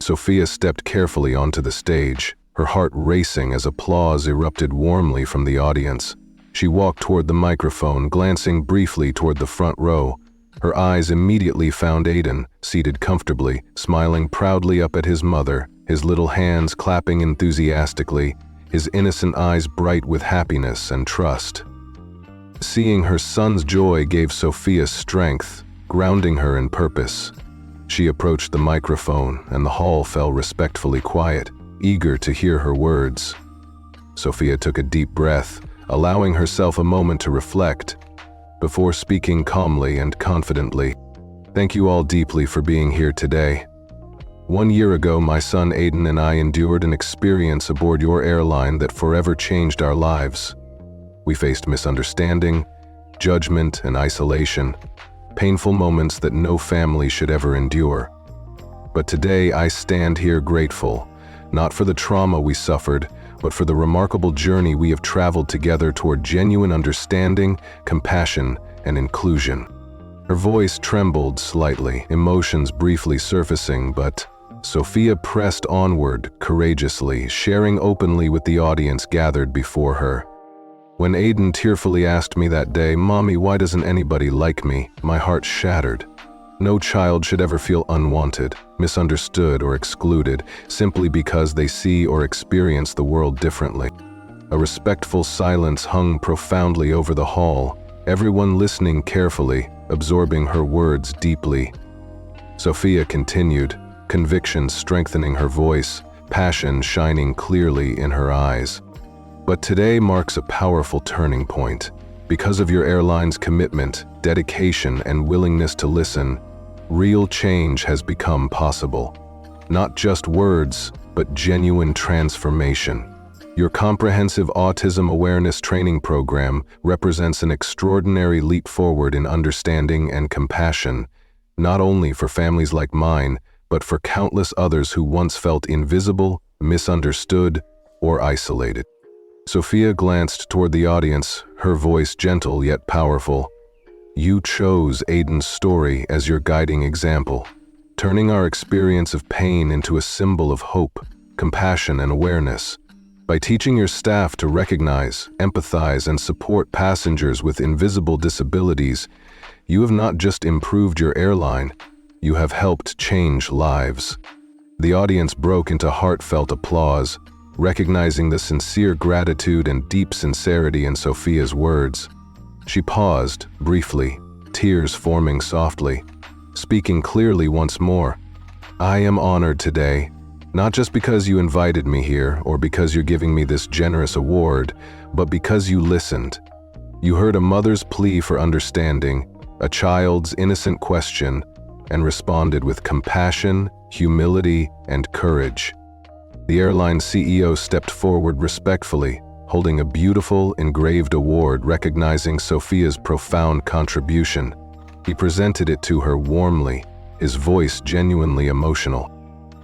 Sophia stepped carefully onto the stage, her heart racing as applause erupted warmly from the audience. She walked toward the microphone, glancing briefly toward the front row. Her eyes immediately found Aiden, seated comfortably, smiling proudly up at his mother, his little hands clapping enthusiastically, his innocent eyes bright with happiness and trust. Seeing her son's joy gave Sophia strength, grounding her in purpose. She approached the microphone, and the hall fell respectfully quiet, eager to hear her words. Sophia took a deep breath, allowing herself a moment to reflect, before speaking calmly and confidently. "Thank you all deeply for being here today. 1 year ago, my son Aiden and I endured an experience aboard your airline that forever changed our lives. We faced misunderstanding, judgment, and isolation, painful moments that no family should ever endure. But today I stand here grateful, not for the trauma we suffered, but for the remarkable journey we have traveled together toward genuine understanding, compassion, and inclusion." Her voice trembled slightly, emotions briefly surfacing, but Sophia pressed onward courageously, sharing openly with the audience gathered before her. "When Aiden tearfully asked me that day, 'Mommy, why doesn't anybody like me?' my heart shattered. No child should ever feel unwanted, misunderstood, or excluded simply because they see or experience the world differently." A respectful silence hung profoundly over the hall, everyone listening carefully, absorbing her words deeply. Sophia continued, conviction strengthening her voice, passion shining clearly in her eyes. "But today marks a powerful turning point. Because of your airline's commitment, dedication, and willingness to listen, real change has become possible. Not just words, but genuine transformation. Your comprehensive autism awareness training program represents an extraordinary leap forward in understanding and compassion, not only for families like mine, but for countless others who once felt invisible, misunderstood, or isolated." Sophia glanced toward the audience, her voice gentle yet powerful. "You chose Aiden's story as your guiding example, turning our experience of pain into a symbol of hope, compassion, and awareness. By teaching your staff to recognize, empathize, and support passengers with invisible disabilities, you have not just improved your airline, you have helped change lives." The audience broke into heartfelt applause, recognizing the sincere gratitude and deep sincerity in Sophia's words. She paused, briefly, tears forming softly, speaking clearly once more. "I am honored today, not just because you invited me here or because you're giving me this generous award, but because you listened. You heard a mother's plea for understanding, a child's innocent question, and responded with compassion, humility, and courage." The airline CEO stepped forward respectfully, holding a beautiful, engraved award recognizing Sophia's profound contribution. He presented it to her warmly, his voice genuinely emotional.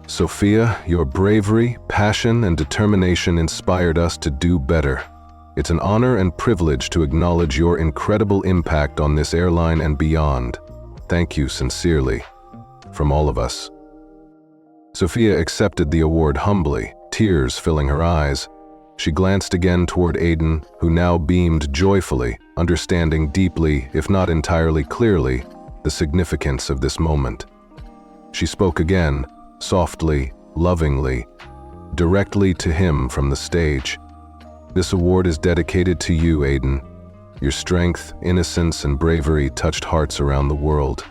"Sophia, your bravery, passion, and determination inspired us to do better. It's an honor and privilege to acknowledge your incredible impact on this airline and beyond. Thank you sincerely, from all of us." Sophia accepted the award humbly, tears filling her eyes. She glanced again toward Aiden, who now beamed joyfully, understanding deeply, if not entirely clearly, the significance of this moment. She spoke again, softly, lovingly, directly to him from the stage. "This award is dedicated to you, Aiden. Your strength, innocence, and bravery touched hearts around the world.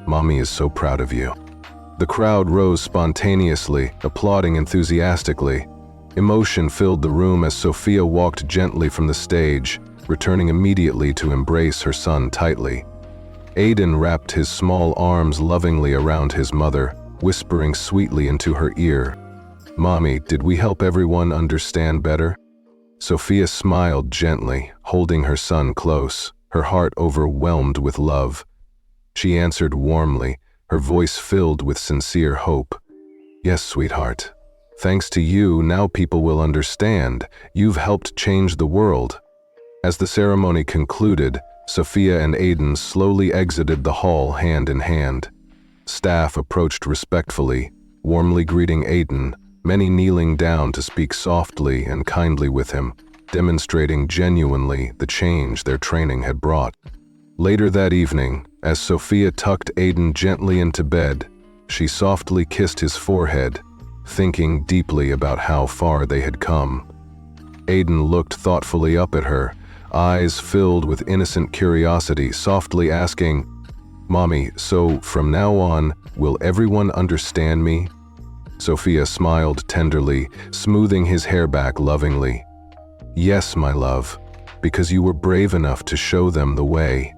Mommy is so proud of you." The crowd rose spontaneously, applauding enthusiastically. Emotion filled the room as Sophia walked gently from the stage, returning immediately to embrace her son tightly. Aiden wrapped his small arms lovingly around his mother, whispering sweetly into her ear, "Mommy, did we help everyone understand better?" Sophia smiled gently, holding her son close, her heart overwhelmed with love. She answered warmly, her voice filled with sincere hope. "Yes, sweetheart. Thanks to you, now people will understand. You've helped change the world." As the ceremony concluded, Sophia and Aiden slowly exited the hall hand in hand. Staff approached respectfully, warmly greeting Aiden, many kneeling down to speak softly and kindly with him, demonstrating genuinely the change their training had brought. Later that evening, as Sophia tucked Aiden gently into bed, she softly kissed his forehead, thinking deeply about how far they had come. Aiden looked thoughtfully up at her, eyes filled with innocent curiosity, softly asking, "Mommy, so from now on, will everyone understand me?" Sophia smiled tenderly, smoothing his hair back lovingly. "Yes, my love, because you were brave enough to show them the way.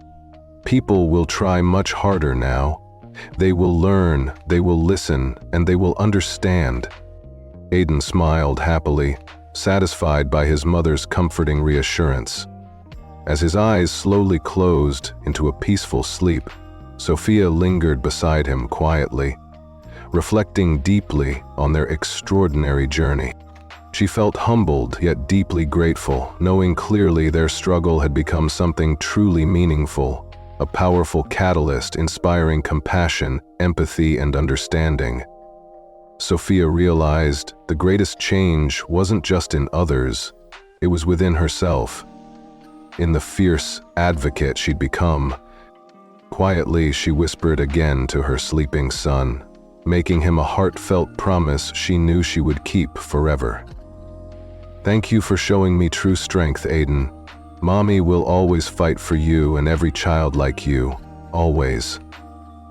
People will try much harder now. They will learn, they will listen, and they will understand." Aiden smiled happily, satisfied by his mother's comforting reassurance. As his eyes slowly closed into a peaceful sleep, Sophia lingered beside him quietly, reflecting deeply on their extraordinary journey. She felt humbled yet deeply grateful, knowing clearly their struggle had become something truly meaningful, a powerful catalyst inspiring compassion, empathy, and understanding. Sophia realized the greatest change wasn't just in others, it was within herself, in the fierce advocate she'd become. Quietly, she whispered again to her sleeping son, making him a heartfelt promise she knew she would keep forever. "Thank you for showing me true strength, Aiden. Mommy will always fight for you and every child like you, always."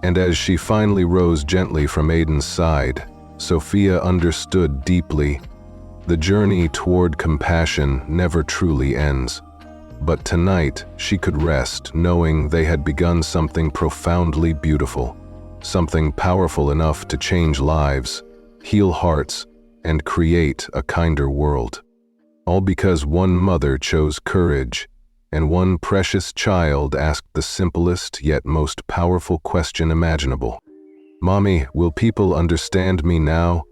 And as she finally rose gently from Aiden's side, Sophia understood deeply, the journey toward compassion never truly ends. But tonight, she could rest knowing they had begun something profoundly beautiful, something powerful enough to change lives, heal hearts, and create a kinder world. All because one mother chose courage, and one precious child asked the simplest yet most powerful question imaginable. "Mommy, will people understand me now?"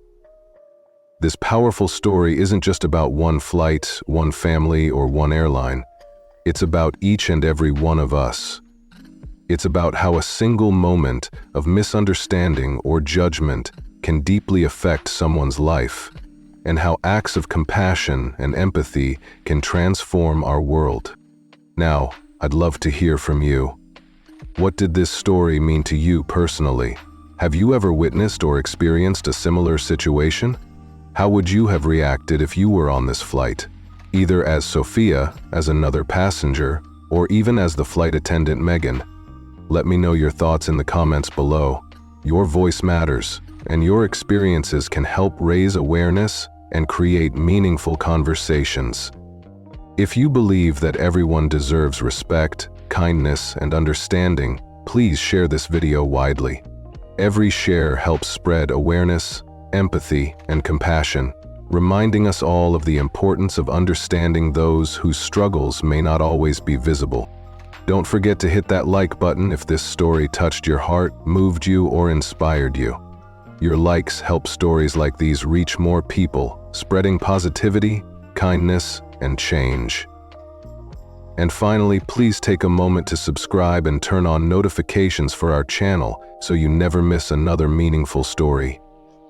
This powerful story isn't just about one flight, one family, or one airline. It's about each and every one of us. It's about how a single moment of misunderstanding or judgment can deeply affect someone's life, and how acts of compassion and empathy can transform our world. Now, I'd love to hear from you. What did this story mean to you personally? Have you ever witnessed or experienced a similar situation? How would you have reacted if you were on this flight? Either as Sophia, as another passenger, or even as the flight attendant Megan? Let me know your thoughts in the comments below. Your voice matters, and your experiences can help raise awareness and create meaningful conversations. If you believe that everyone deserves respect, kindness, and understanding, please share this video widely. Every share helps spread awareness, empathy, and compassion, reminding us all of the importance of understanding those whose struggles may not always be visible. Don't forget to hit that like button if this story touched your heart, moved you, or inspired you. Your likes help stories like these reach more people, spreading positivity, kindness, and change. And finally, please take a moment to subscribe and turn on notifications for our channel so you never miss another meaningful story.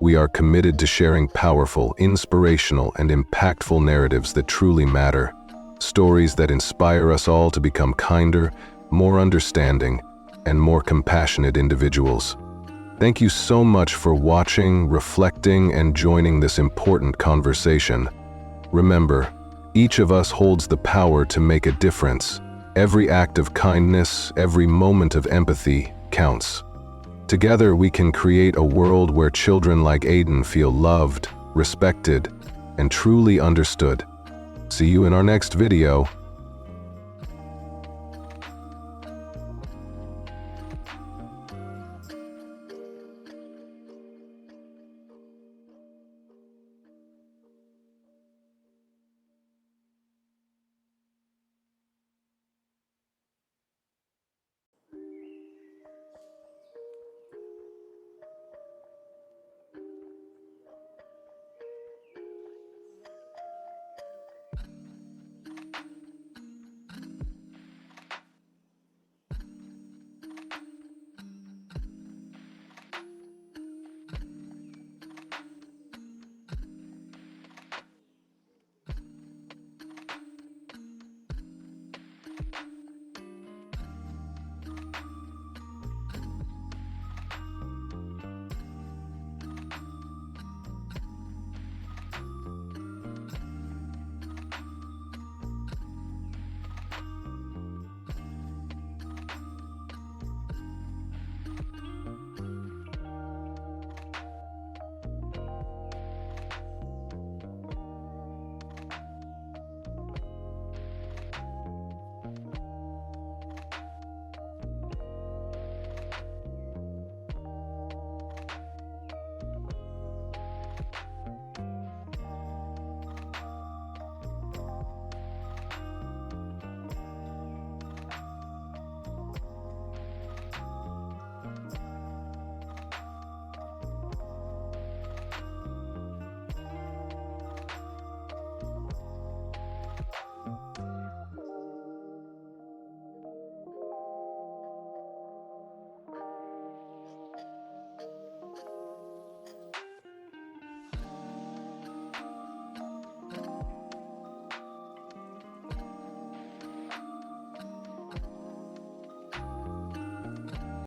We are committed to sharing powerful, inspirational, and impactful narratives that truly matter. Stories that inspire us all to become kinder, more understanding, and more compassionate individuals. Thank you so much for watching, reflecting, and joining this important conversation. Remember, each of us holds the power to make a difference. Every act of kindness, every moment of empathy counts. Together we can create a world where children like Aiden feel loved, respected, and truly understood. See you in our next video.